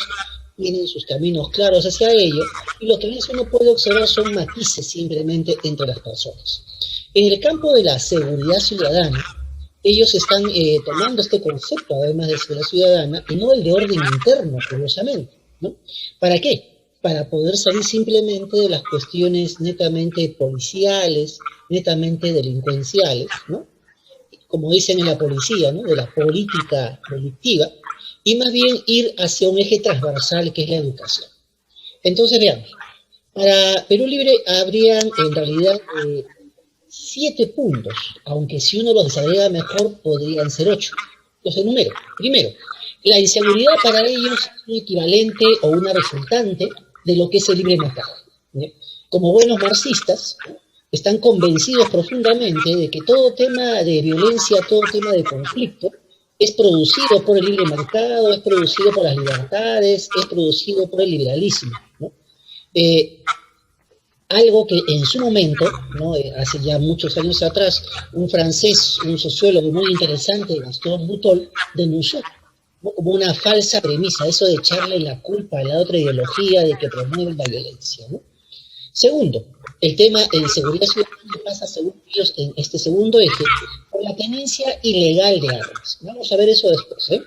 tienen sus caminos claros hacia ello, y lo que a veces uno puede observar son matices simplemente entre las personas. En el campo de la seguridad ciudadana, ellos están tomando este concepto, además de seguridad ciudadana, y no el de orden interno, curiosamente, ¿no? ¿Para qué? Para poder salir simplemente de las cuestiones netamente policiales, netamente delincuenciales, ¿no? Como dicen en la policía, ¿no? De la política delictiva, y más bien ir hacia un eje transversal que es la educación. Entonces, veamos, para Perú Libre habrían en realidad 7 puntos, aunque si uno los desagrega mejor podrían ser 8. Los enumero. Primero, la inseguridad para ellos es un equivalente o una resultante de lo que es el libre mercado. Como buenos marxistas, están convencidos profundamente de que todo tema de violencia, todo tema de conflicto, es producido por el libre mercado, es producido por las libertades, es producido por el liberalismo, ¿no? Algo que en su momento, ¿no? Hace ya muchos años atrás, un francés, un sociólogo muy interesante, Gaston Butol, denunció, ¿no? Como una falsa premisa, eso de echarle la culpa a la otra ideología de que promueve la violencia, ¿no? Segundo, el tema de seguridad ciudadana pasa, según ellos, en este segundo eje, por la tenencia ilegal de armas. Vamos a ver eso después, ¿eh?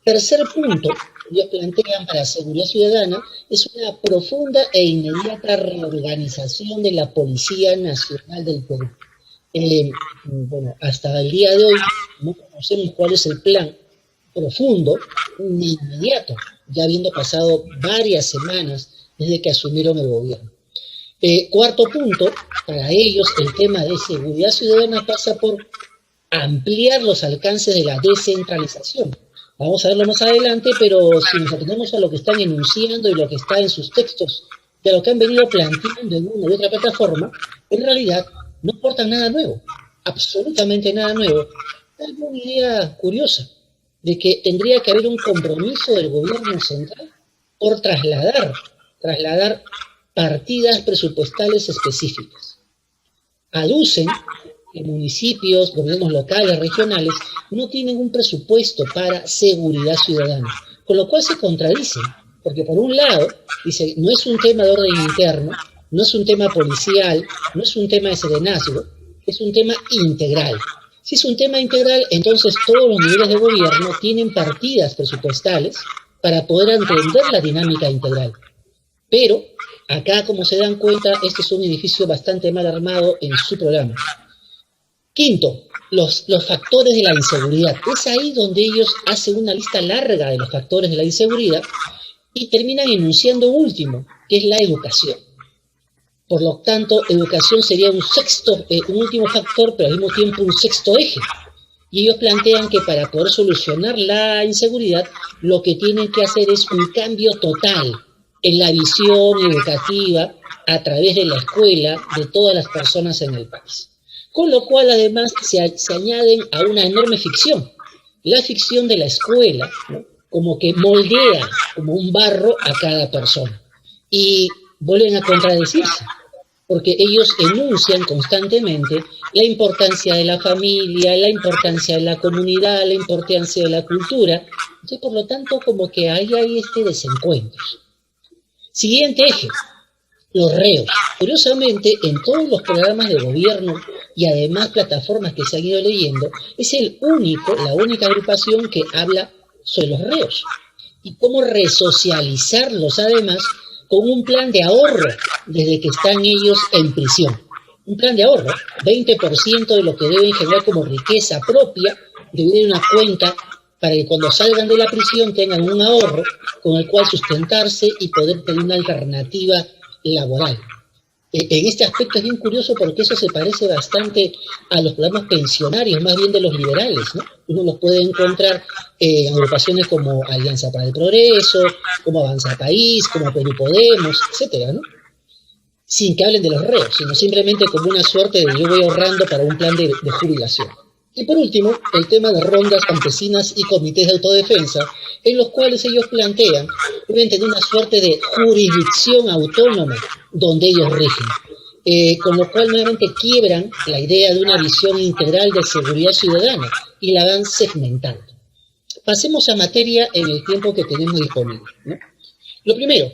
Tercer punto, ellos plantean para seguridad ciudadana, es una profunda e inmediata reorganización de la Policía Nacional del Perú. Bueno, hasta el día de hoy no conocemos cuál es el plan profundo ni inmediato, ya habiendo pasado varias semanas desde que asumieron el gobierno. Cuarto punto, para ellos el tema de seguridad ciudadana pasa por ampliar los alcances de la descentralización. Vamos a verlo más adelante, pero si nos atendemos a lo que están enunciando y lo que está en sus textos, de lo que han venido planteando en una y otra plataforma, en realidad no aportan nada nuevo, absolutamente nada nuevo. Hay una idea curiosa de que tendría que haber un compromiso del gobierno central por trasladar partidas presupuestales específicas. Aducen que municipios, gobiernos locales, regionales, no tienen un presupuesto para seguridad ciudadana, con lo cual se contradicen, porque por un lado, dice, no es un tema de orden interno, no es un tema policial, no es un tema de serenazgo, es un tema integral. Si es un tema integral, entonces todos los niveles de gobierno tienen partidas presupuestales para poder entender la dinámica integral. Pero acá, como se dan cuenta, este es un edificio bastante mal armado en su programa. Quinto, los factores de la inseguridad. Es ahí donde ellos hacen una lista larga de los factores de la inseguridad y terminan enunciando un último, que es la educación. Por lo tanto, educación sería un último factor, pero al mismo tiempo un sexto eje. Y ellos plantean que para poder solucionar la inseguridad, lo que tienen que hacer es un cambio total en la visión educativa a través de la escuela de todas las personas en el país. Con lo cual, además, se añaden a una enorme ficción, la ficción de la escuela, ¿no? Como que moldea como un barro a cada persona. Y vuelven a contradecirse, porque ellos enuncian constantemente la importancia de la familia, la importancia de la comunidad, la importancia de la cultura. Entonces, por lo tanto, como que hay desencuentros. Siguiente eje, los reos. Curiosamente, en todos los programas de gobierno y además plataformas que se han ido leyendo, es la única agrupación que habla sobre los reos y cómo resocializarlos además con un plan de ahorro desde que están ellos en prisión. Un plan de ahorro, 20% de lo que deben generar como riqueza propia, deben una cuenta para que cuando salgan de la prisión tengan un ahorro con el cual sustentarse y poder tener una alternativa laboral. En este aspecto es bien curioso porque eso se parece bastante a los programas pensionarios, más bien de los liberales, ¿no? Uno los puede encontrar en agrupaciones como Alianza para el Progreso, como Avanza País, como Perú Podemos, etcétera, ¿no? Sin que hablen de los reos, sino simplemente como una suerte de yo voy ahorrando para un plan de jubilación. Y por último, el tema de rondas campesinas y comités de autodefensa, en los cuales ellos plantean deben tener una suerte de jurisdicción autónoma donde ellos rigen. Con lo cual nuevamente quiebran la idea de una visión integral de seguridad ciudadana y la van segmentando. Pasemos a materia en el tiempo que tenemos disponible, ¿no? Lo primero,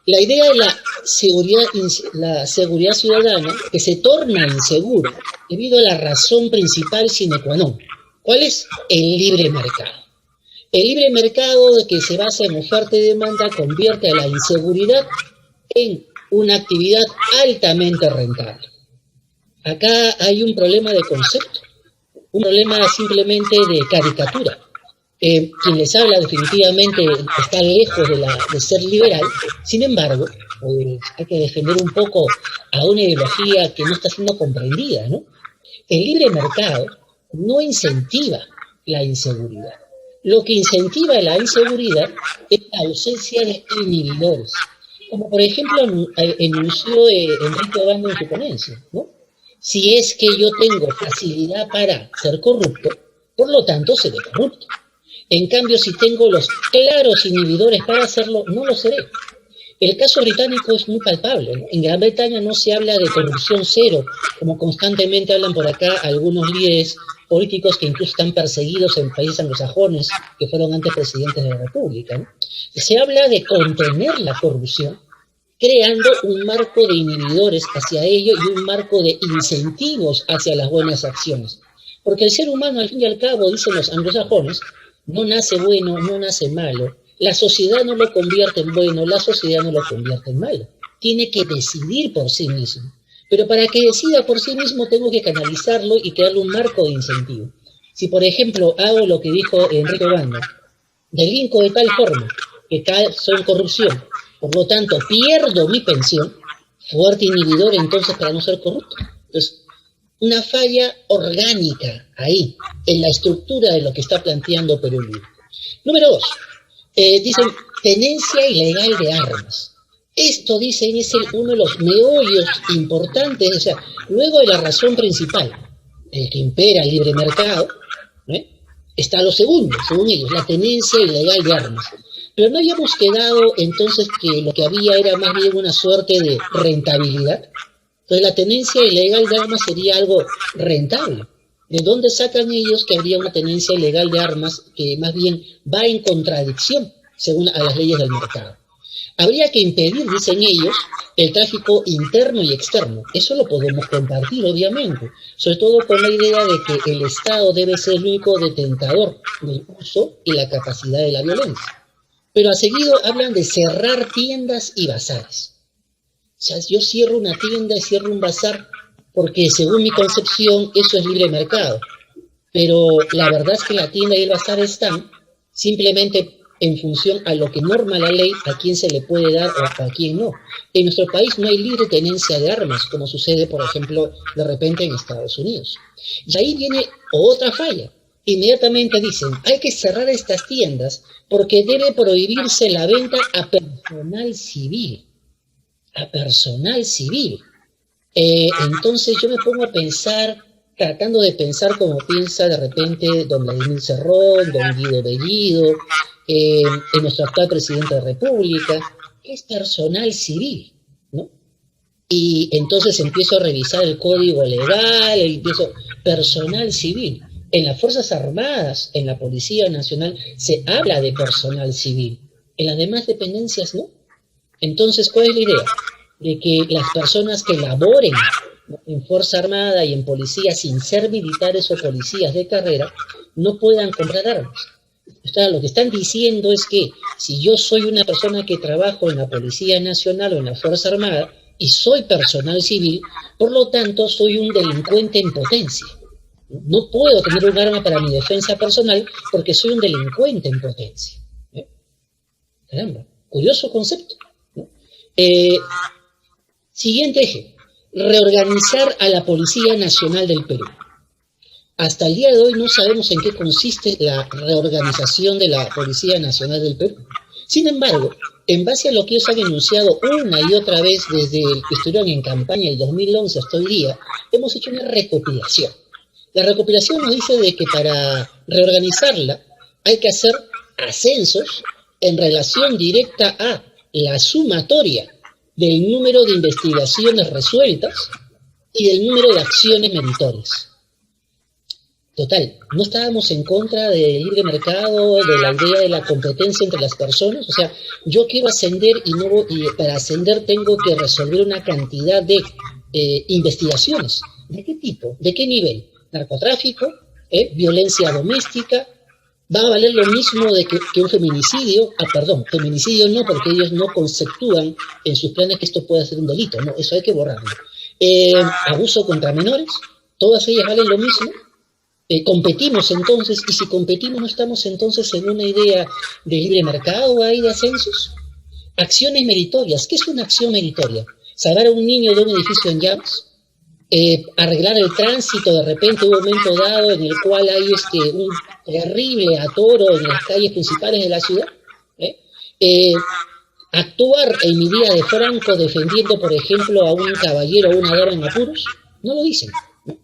la idea de la seguridad ciudadana que se torna insegura debido a la razón principal sine qua non. ¿Cuál es? El libre mercado. El libre mercado que se basa en oferta y demanda convierte a la inseguridad en una actividad altamente rentable. Acá hay un problema de concepto, un problema simplemente de caricatura. Quien les habla definitivamente está lejos de ser liberal, sin embargo, hay que defender un poco a una ideología que no está siendo comprendida, ¿no? El libre mercado no incentiva la inseguridad. Lo que incentiva la inseguridad es la ausencia de inhibidores, como por ejemplo enunció Enrique Obando en su ponencia, ¿no? Si es que yo tengo facilidad para ser corrupto, por lo tanto seré corrupto. En cambio, si tengo los claros inhibidores para hacerlo, no lo seré. El caso británico es muy palpable, ¿no? En Gran Bretaña no se habla de corrupción cero, como constantemente hablan por acá algunos líderes políticos que incluso están perseguidos en países anglosajones, que fueron antes presidentes de la República, ¿no? Se habla de contener la corrupción, creando un marco de inhibidores hacia ello y un marco de incentivos hacia las buenas acciones. Porque el ser humano, al fin y al cabo, dicen los anglosajones, no nace bueno, no nace malo. La sociedad no lo convierte en bueno, la sociedad no lo convierte en malo. Tiene que decidir por sí mismo. Pero para que decida por sí mismo tengo que canalizarlo y crearle un marco de incentivo. Si, por ejemplo, hago lo que dijo Enrique Obando, delinco de tal forma que causo en corrupción, por lo tanto pierdo mi pensión, fuerte inhibidor entonces para no ser corrupto. Entonces, una falla orgánica ahí, en la estructura de lo que está planteando Perú Libre. Número 2, dicen tenencia ilegal de armas. Esto, dicen, es uno de los meollos importantes, o sea, luego de la razón principal, el que impera el libre mercado, está lo segundo, según ellos, la tenencia ilegal de armas. Pero no habíamos quedado entonces que lo que había era más bien una suerte de rentabilidad. Entonces la tenencia ilegal de armas sería algo rentable. ¿De dónde sacan ellos que habría una tenencia ilegal de armas que más bien va en contradicción según a las leyes del mercado? Habría que impedir, dicen ellos, el tráfico interno y externo. Eso lo podemos compartir, obviamente, sobre todo con la idea de que el Estado debe ser el único detentador del uso y la capacidad de la violencia. Pero a seguido hablan de cerrar tiendas y bazares. O sea, yo cierro una tienda y cierro un bazar porque según mi concepción eso es libre mercado. Pero la verdad es que la tienda y el bazar están simplemente en función a lo que norma la ley, a quién se le puede dar o a quién no. En nuestro país no hay libre tenencia de armas, como sucede, por ejemplo, de repente en Estados Unidos. Y ahí viene otra falla. Inmediatamente dicen, hay que cerrar estas tiendas porque debe prohibirse la venta a personal civil. A personal civil. Entonces yo me pongo a pensar, tratando de pensar como piensa de repente don Vladimir Cerrón, don Guido Bellido, nuestro actual presidente de la República, es personal civil, ¿no? Y entonces empiezo a revisar el código legal, personal civil. En las Fuerzas Armadas, en la Policía Nacional, se habla de personal civil. En las demás dependencias, ¿no? Entonces, ¿cuál es la idea? De que las personas que laboren en Fuerza Armada y en policía sin ser militares o policías de carrera no puedan comprar armas. O sea, lo que están diciendo es que si yo soy una persona que trabajo en la Policía Nacional o en la Fuerza Armada y soy personal civil, por lo tanto soy un delincuente en potencia. No puedo tener un arma para mi defensa personal porque soy un delincuente en potencia. Caramba, curioso concepto, ¿no? Siguiente eje, reorganizar a la Policía Nacional del Perú. Hasta el día de hoy no sabemos en qué consiste la reorganización de la Policía Nacional del Perú. Sin embargo, en base a lo que ellos han enunciado una y otra vez desde que estuvieron en campaña el 2011 hasta hoy día, hemos hecho una recopilación. La recopilación nos dice de que para reorganizarla hay que hacer ascensos en relación directa a la sumatoria del número de investigaciones resueltas y del número de acciones meritorias. Total, no estábamos en contra del libre mercado, de la idea de la competencia entre las personas. O sea, yo quiero ascender y para ascender tengo que resolver una cantidad de investigaciones. ¿De qué tipo? ¿De qué nivel? Narcotráfico, violencia doméstica. Va a valer lo mismo que un feminicidio. Perdón, feminicidio no, porque ellos no conceptúan en sus planes que esto pueda ser un delito. No, eso hay que borrarlo. Abuso contra menores, todas ellas valen lo mismo. Competimos entonces, y si competimos no estamos entonces en una idea de libre mercado ahí de ascensos. Acciones meritorias. ¿Qué es una acción meritoria? Salvar a un niño de un edificio en llamas, arreglar el tránsito de repente un momento dado en el cual hay un terrible atoro en las calles principales de la ciudad, actuar en mi día de Franco defendiendo, por ejemplo, a un caballero o una dama en apuros. No lo dicen, ¿no?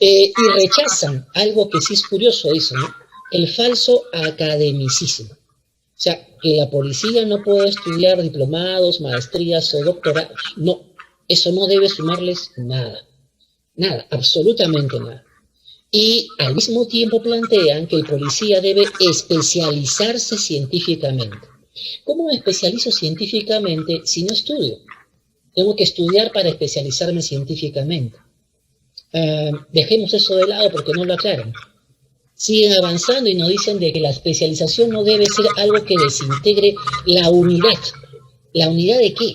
Y rechazan algo que sí es curioso eso, ¿no? El falso academicismo. O sea, que la policía no puede estudiar diplomados, maestrías o doctorados. No, eso no debe sumarles nada. Nada, absolutamente nada. Y al mismo tiempo plantean que el policía debe especializarse científicamente. ¿Cómo me especializo científicamente si no estudio? Tengo que estudiar para especializarme científicamente. Dejemos eso de lado porque no lo aclaran. Siguen avanzando y nos dicen de que la especialización no debe ser algo que desintegre la unidad. ¿La unidad de qué?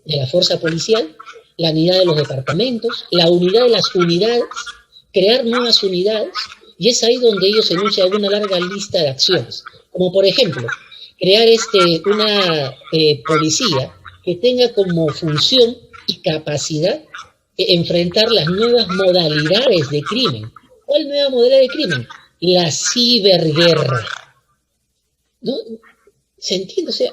De la fuerza policial, la unidad de los departamentos, la unidad de las unidades, crear nuevas unidades, y es ahí donde ellos enuncian una larga lista de acciones. Como por ejemplo, crear una policía que tenga como función y capacidad enfrentar las nuevas modalidades de crimen. ¿Cuál nueva modalidad de crimen? La ciberguerra. ¿No? ¿Se entiende? O sea,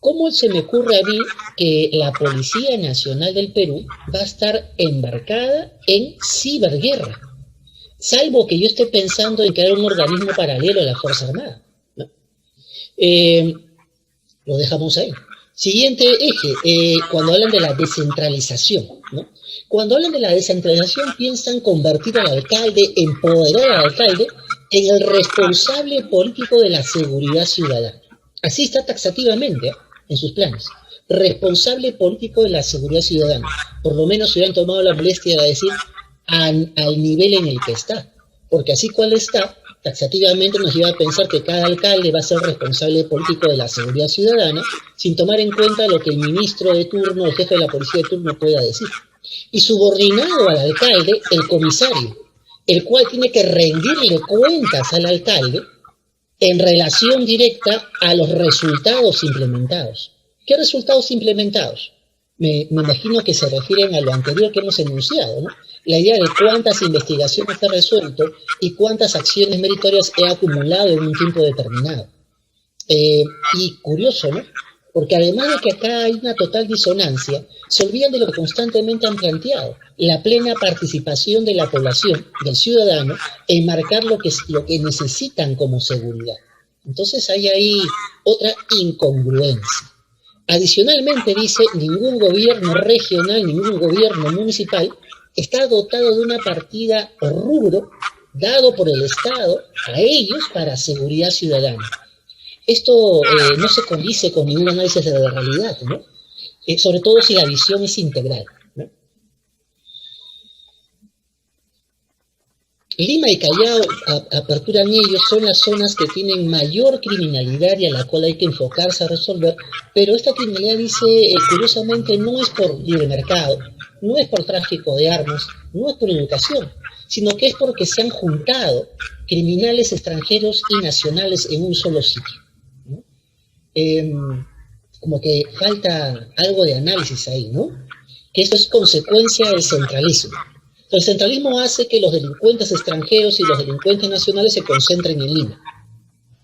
¿cómo se me ocurre a mí que la Policía Nacional del Perú va a estar embarcada en ciberguerra? Salvo que yo esté pensando en crear un organismo paralelo a la Fuerza Armada, ¿no? Lo dejamos ahí. Siguiente eje, cuando hablan de la descentralización, ¿no? Cuando hablan de la descentralización piensan convertir al alcalde, empoderar al alcalde en el responsable político de la seguridad ciudadana. Así está taxativamente en sus planes. Responsable político de la seguridad ciudadana. Por lo menos se hubieran tomado la molestia de decir al nivel en el que está. Porque así cual está, taxativamente nos lleva a pensar que cada alcalde va a ser responsable político de la seguridad ciudadana sin tomar en cuenta lo que el ministro de turno, el jefe de la policía de turno pueda decir. Y subordinado al alcalde, el comisario, el cual tiene que rendirle cuentas al alcalde en relación directa a los resultados implementados. ¿Qué resultados implementados? Me imagino que se refieren a lo anterior que hemos enunciado, ¿no? La idea de cuántas investigaciones he resuelto y cuántas acciones meritorias he acumulado en un tiempo determinado. Y curioso, ¿no? Porque además de que acá hay una total disonancia, se olvidan de lo que constantemente han planteado, la plena participación de la población, del ciudadano, en marcar lo que necesitan como seguridad. Entonces hay ahí otra incongruencia. Adicionalmente dice, ningún gobierno regional, ningún gobierno municipal está dotado de una partida o rubro dado por el Estado a ellos para seguridad ciudadana. Esto no se condice con ningún análisis de la realidad, ¿no? Sobre todo si la visión es integral, ¿no? Lima y Callao, aperturan ellos, son las zonas que tienen mayor criminalidad y a la cual hay que enfocarse a resolver, pero esta criminalidad, dice, curiosamente, no es por libre mercado, no es por tráfico de armas, no es por educación, sino que es porque se han juntado criminales extranjeros y nacionales en un solo sitio, ¿no? Como que falta algo de análisis ahí, ¿no? Que esto es consecuencia del centralismo. El centralismo hace que los delincuentes extranjeros y los delincuentes nacionales se concentren en Lima.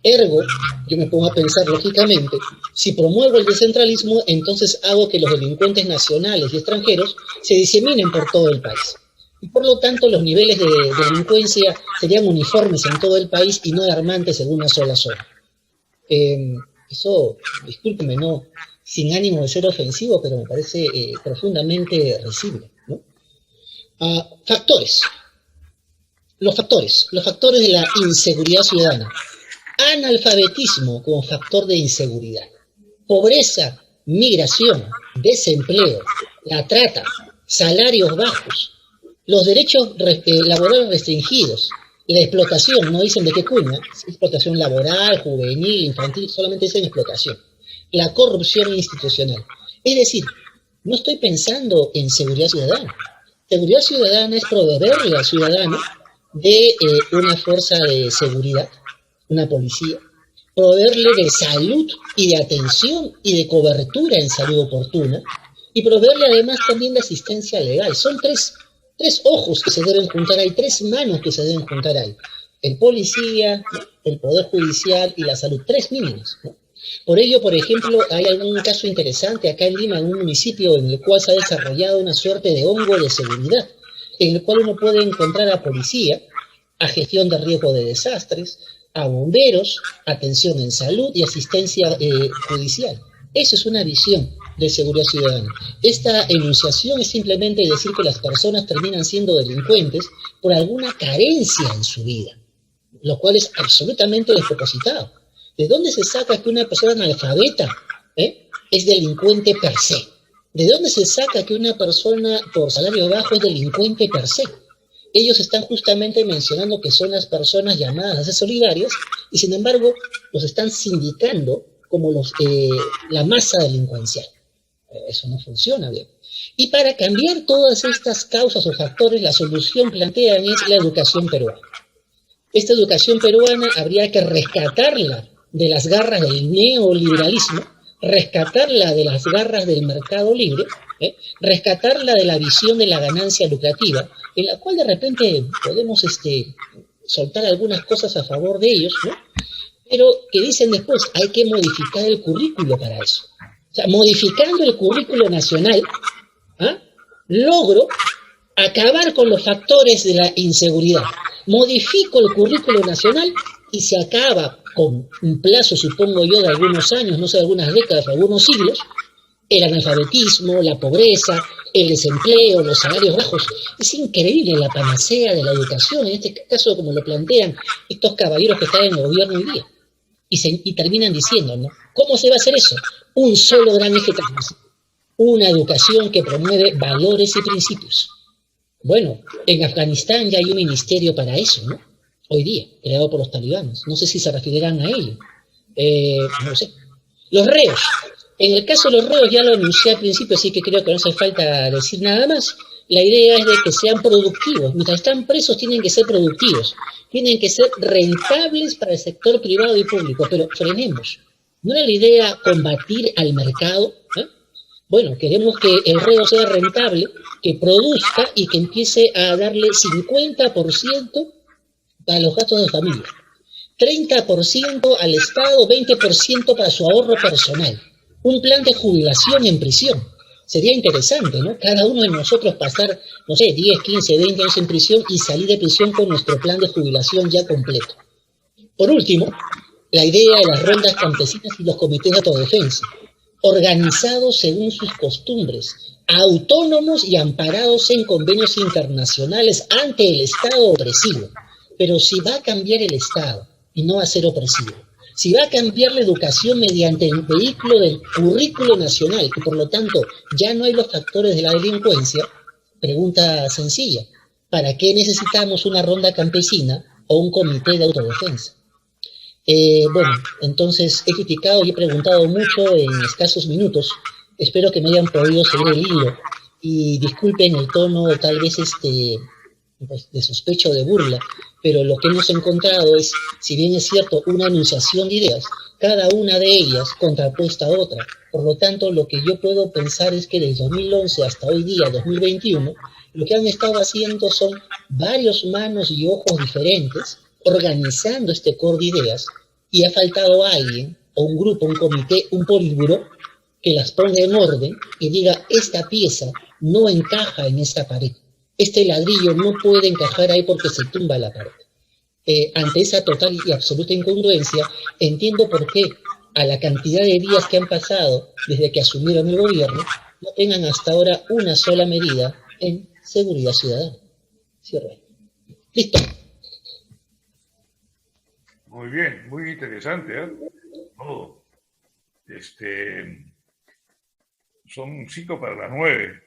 Ergo, yo me pongo a pensar lógicamente, si promuevo el descentralismo, entonces hago que los delincuentes nacionales y extranjeros se diseminen por todo el país. Y por lo tanto los niveles de delincuencia serían uniformes en todo el país y no alarmantes en una sola zona. Eso, discúlpeme, no, sin ánimo de ser ofensivo, pero me parece profundamente risible, ¿no? Factores. Los factores de la inseguridad ciudadana. Analfabetismo como factor de inseguridad. Pobreza, migración, desempleo, la trata, salarios bajos, los derechos laborales restringidos, la explotación, no dicen de qué cuña, explotación laboral, juvenil, infantil, solamente dicen explotación. La corrupción institucional. Es decir, no estoy pensando en seguridad ciudadana. Seguridad ciudadana es proveerle al ciudadano de una fuerza de seguridad, una policía, proveerle de salud y de atención y de cobertura en salud oportuna, y proveerle además también de asistencia legal. Son tres ojos que se deben juntar ahí, tres manos que se deben juntar ahí. El policía, el poder judicial y la salud, tres mínimos, ¿no? Por ello, por ejemplo, hay algún caso interesante acá en Lima, en un municipio en el cual se ha desarrollado una suerte de hongo de seguridad, en el cual uno puede encontrar a policía, a gestión de riesgo de desastres, a bomberos, atención en salud y asistencia judicial. Eso es una visión de seguridad ciudadana. Esta enunciación es simplemente decir que las personas terminan siendo delincuentes por alguna carencia en su vida, lo cual es absolutamente despropositado. ¿De dónde se saca que una persona analfabeta es delincuente per se? ¿De dónde se saca que una persona por salario bajo es delincuente per se? Ellos están justamente mencionando que son las personas llamadas a ser solidarias y sin embargo los están sindicando como la masa delincuencial. Eso no funciona bien. Y para cambiar todas estas causas o factores, la solución plantean es la educación peruana. Esta educación peruana habría que rescatarla de las garras del neoliberalismo, rescatarla de las garras del mercado libre, rescatarla de la visión de la ganancia lucrativa, en la cual de repente podemos soltar algunas cosas a favor de ellos, ¿no? Pero que dicen después, hay que modificar el currículo para eso. O sea, modificando el currículo nacional, logro acabar con los factores de la inseguridad. Modifico el currículo nacional y se acaba con un plazo, supongo yo, de algunos años, no sé, de algunas décadas, algunos siglos, el analfabetismo, la pobreza, el desempleo, los salarios bajos. Es increíble la panacea de la educación, en este caso como lo plantean estos caballeros que están en el gobierno hoy día. Y terminan diciendo, ¿no? ¿Cómo se va a hacer eso? Un solo gran eje transversal. Una educación que promueve valores y principios. Bueno, en Afganistán ya hay un ministerio para eso, ¿no? Hoy día, creado por los talibanes. No sé si se referirán a ello. No sé. Los reos. En el caso de los reos ya lo anuncié al principio, así que creo que no hace falta decir nada más. La idea es de que sean productivos. Mientras están presos tienen que ser productivos. Tienen que ser rentables para el sector privado y público. Pero frenemos. ¿No era la idea combatir al mercado? Bueno, queremos que el reo sea rentable, que produzca y que empiece a darle 50% para los gastos de familia, 30% al Estado, 20% para su ahorro personal. Un plan de jubilación en prisión. Sería interesante, ¿no? Cada uno de nosotros pasar, no sé, 10, 15, 20 años en prisión y salir de prisión con nuestro plan de jubilación ya completo. Por último, la idea de las rondas campesinas y los comités de autodefensa, organizados según sus costumbres, autónomos y amparados en convenios internacionales ante el Estado opresivo. Pero si va a cambiar el Estado y no va a ser opresivo, si va a cambiar la educación mediante el vehículo del currículo nacional, que por lo tanto ya no hay los factores de la delincuencia, pregunta sencilla, ¿para qué necesitamos una ronda campesina o un comité de autodefensa? Bueno, entonces he criticado y he preguntado mucho en escasos minutos. Espero que me hayan podido seguir el hilo y disculpen el tono tal vez pues, de sospecha o de burla, pero lo que hemos encontrado es, si bien es cierto, una enunciación de ideas, cada una de ellas contrapuesta a otra. Por lo tanto, lo que yo puedo pensar es que desde 2011 hasta hoy día, 2021, lo que han estado haciendo son varios manos y ojos diferentes, organizando este core de ideas, y ha faltado alguien, o un grupo, un comité, un politburó, que las ponga en orden y diga, esta pieza no encaja en esta pared, este ladrillo no puede encajar ahí porque se tumba la pared. Ante esa total y absoluta incongruencia, entiendo por qué a la cantidad de días que han pasado desde que asumieron el gobierno, no tengan hasta ahora una sola medida en seguridad ciudadana. Cierre. Listo. Muy bien, muy interesante, ¿eh? Todo. Son 5 para las 9.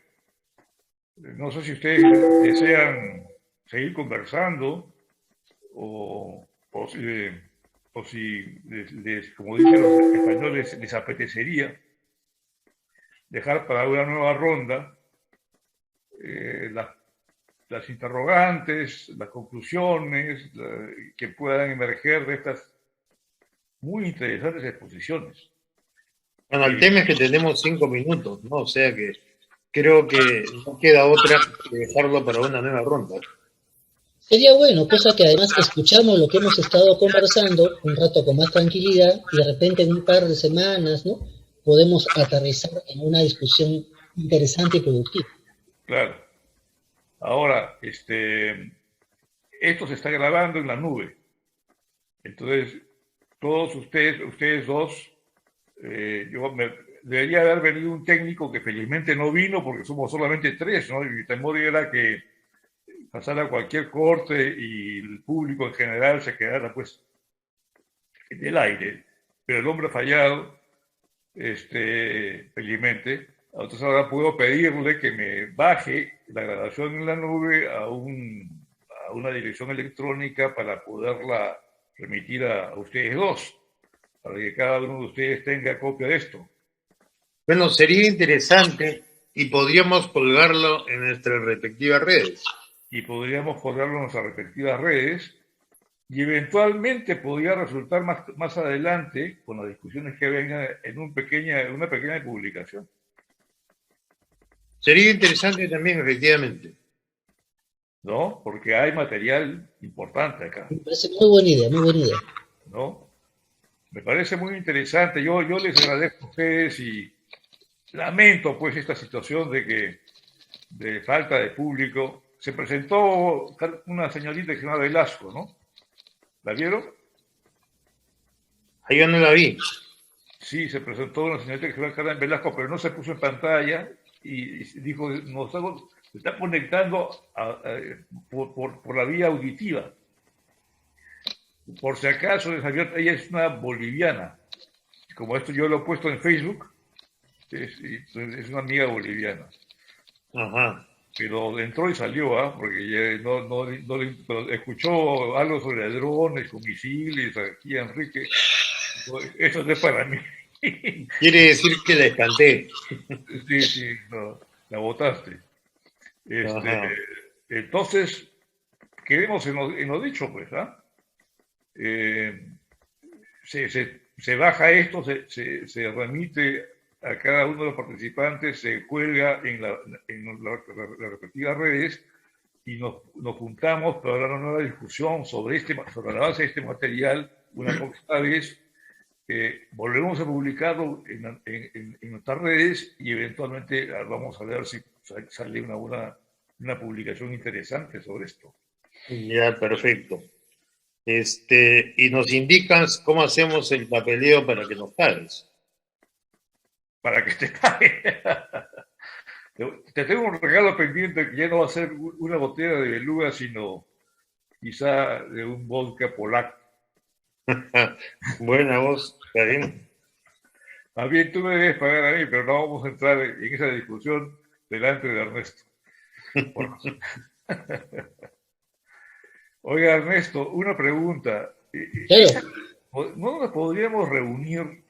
No sé si ustedes desean seguir conversando o si como dicen los españoles, les apetecería dejar para una nueva ronda las interrogantes, las conclusiones que puedan emerger de estas muy interesantes exposiciones. Bueno, el tema es que tenemos 5 minutos, ¿no? O sea que creo que no queda otra que dejarlo para una nueva ronda. Sería bueno, cosa que además escuchamos lo que hemos estado conversando un rato con más tranquilidad y de repente en un par de semanas, ¿no? Podemos aterrizar en una discusión interesante y productiva. Claro. Ahora, esto se está grabando en la nube. Entonces, todos ustedes dos, debería haber venido un técnico que felizmente no vino porque somos solamente 3, ¿no? Y mi temor era que pasara cualquier corte y el público en general se quedara pues en el aire. Pero el hombre ha fallado, felizmente. Entonces ahora puedo pedirle que me baje la grabación en la nube a una dirección electrónica para poderla remitir a ustedes dos, para que cada uno de ustedes tenga copia de esto. Bueno, sería interesante y podríamos colgarlo en nuestras respectivas redes. Y podríamos colgarlo en nuestras respectivas redes y eventualmente podría resultar más adelante, con las discusiones que vengan, en una pequeña publicación. Sería interesante también, efectivamente. ¿No? Porque hay material importante acá. Me parece muy buena idea, muy buena idea. ¿No? Me parece muy interesante. Yo les agradezco a ustedes y lamento pues esta situación de falta de público. Se presentó una señorita que se llama Velasco, ¿no? ¿La vieron? Ahí yo no la vi. Sí, se presentó una señorita que se llama Carmen Velasco, pero no se puso en pantalla y dijo, se está conectando por la vía auditiva. Por si acaso, ella es una boliviana. Como esto yo lo he puesto en Facebook, es una amiga boliviana. Ajá. Pero entró y salió, porque no escuchó algo sobre drones con misiles aquí, Enrique. Eso no es para mí. Quiere decir que la espanté. Sí, no, la botaste. Entonces, quedemos en lo dicho, pues, ¿ah? Se baja esto, se remite a cada uno de los participantes, se cuelga en las respectivas redes y nos juntamos para dar una nueva discusión sobre la base de este material una próxima vez. Volvemos a publicarlo en nuestras redes y eventualmente vamos a ver si sale una publicación interesante sobre esto. Ya, perfecto. Y nos indicas cómo hacemos el papeleo para que nos pagues. Para que te pague. Te tengo un regalo pendiente que ya no va a ser una botella de beluga, sino quizá de un vodka polaco. Buena voz, está bien. Más bien tú me debes pagar a mí, pero no vamos a entrar en esa discusión delante de Ernesto. Oiga, Ernesto, una pregunta. Claro. ¿No nos podríamos reunir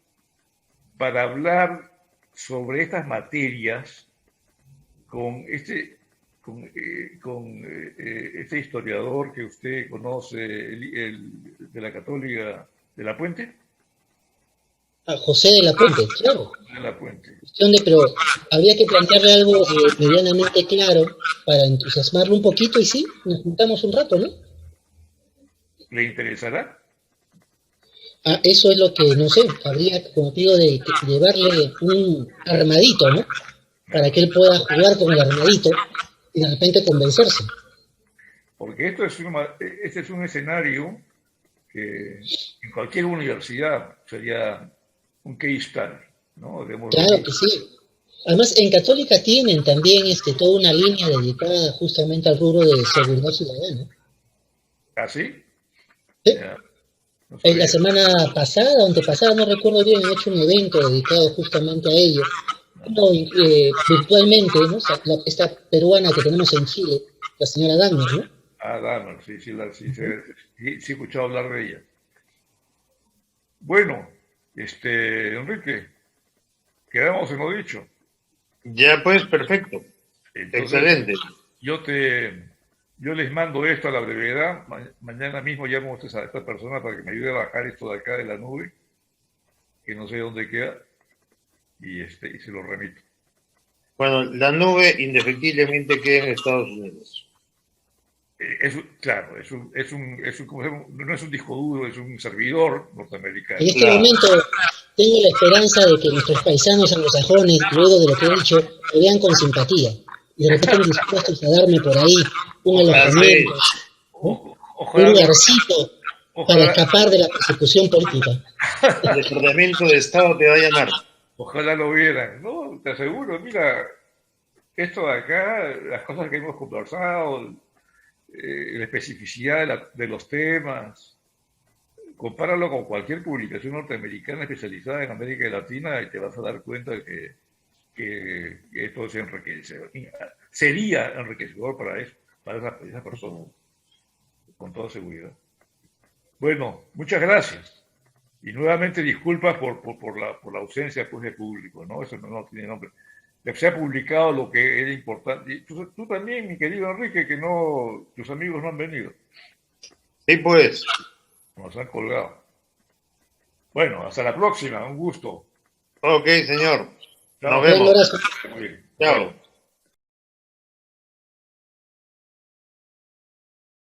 para hablar sobre estas materias con este historiador que usted conoce, de la Católica de la Puente? A José de la Puente, claro. De la Puente. Pero habría que plantearle algo medianamente claro para entusiasmarlo un poquito y sí, nos juntamos un rato, ¿no? ¿Le interesará? Eso es lo que, no sé, habría, como digo, de llevarle un armadito, ¿no? Para que él pueda jugar con el armadito y de repente convencerse. Porque este es un escenario que en cualquier universidad sería un case study, ¿no? Claro que sí. Además, en Católica tienen también toda una línea dedicada justamente al rubro de seguridad ciudadana. ¿Ah, sí? Sí. Ya, no La sabía. semana pasada o antepasada, no recuerdo bien, han hecho un evento dedicado justamente a ello. No, virtualmente, ¿no? O sea, esta peruana que tenemos en Chile, la señora Dagmar, ¿no? Ah, Dahmer, sí, sí he escuchado hablar de ella. Bueno, Enrique, quedamos en lo dicho. Ya pues, perfecto. Entonces, Excelente. yo te, yo les mando esto a la brevedad. Mañana mismo llamo a esta persona para que me ayude a bajar esto de acá de la nube, que no sé dónde queda, y se lo remito. Bueno, la nube indefectiblemente queda en Estados Unidos. Claro, no es un disco duro, es un servidor En norteamericano. este Claro. momento tengo la esperanza de que nuestros paisanos anglosajones, luego de lo que he dicho, me vean con simpatía y de repente estén dispuestos a darme por ahí un Ojalá, alojamiento, ¿no? Un ojalá, lugarcito para ojalá, escapar de la persecución política. El Departamento de Estado te va a llamar. ojalá lo vieran. No, te aseguro, mira, esto de acá, las cosas que hemos conversado, la especificidad de los temas, compáralo con cualquier publicación norteamericana especializada en América Latina y te vas a dar cuenta de que esto es enriquecedor. Sería enriquecedor para esa persona, con toda seguridad. Bueno, muchas gracias. Y nuevamente disculpas por la ausencia pues, de público, ¿no? Eso no tiene nombre. Se ha publicado lo que era importante. Y tú también, mi querido Enrique, que tus amigos no han venido, Sí, pues. nos han colgado. Bueno, hasta la próxima, un gusto. Ok, señor. Nos Chao. Un vemos. abrazo. Muy bien. Chao.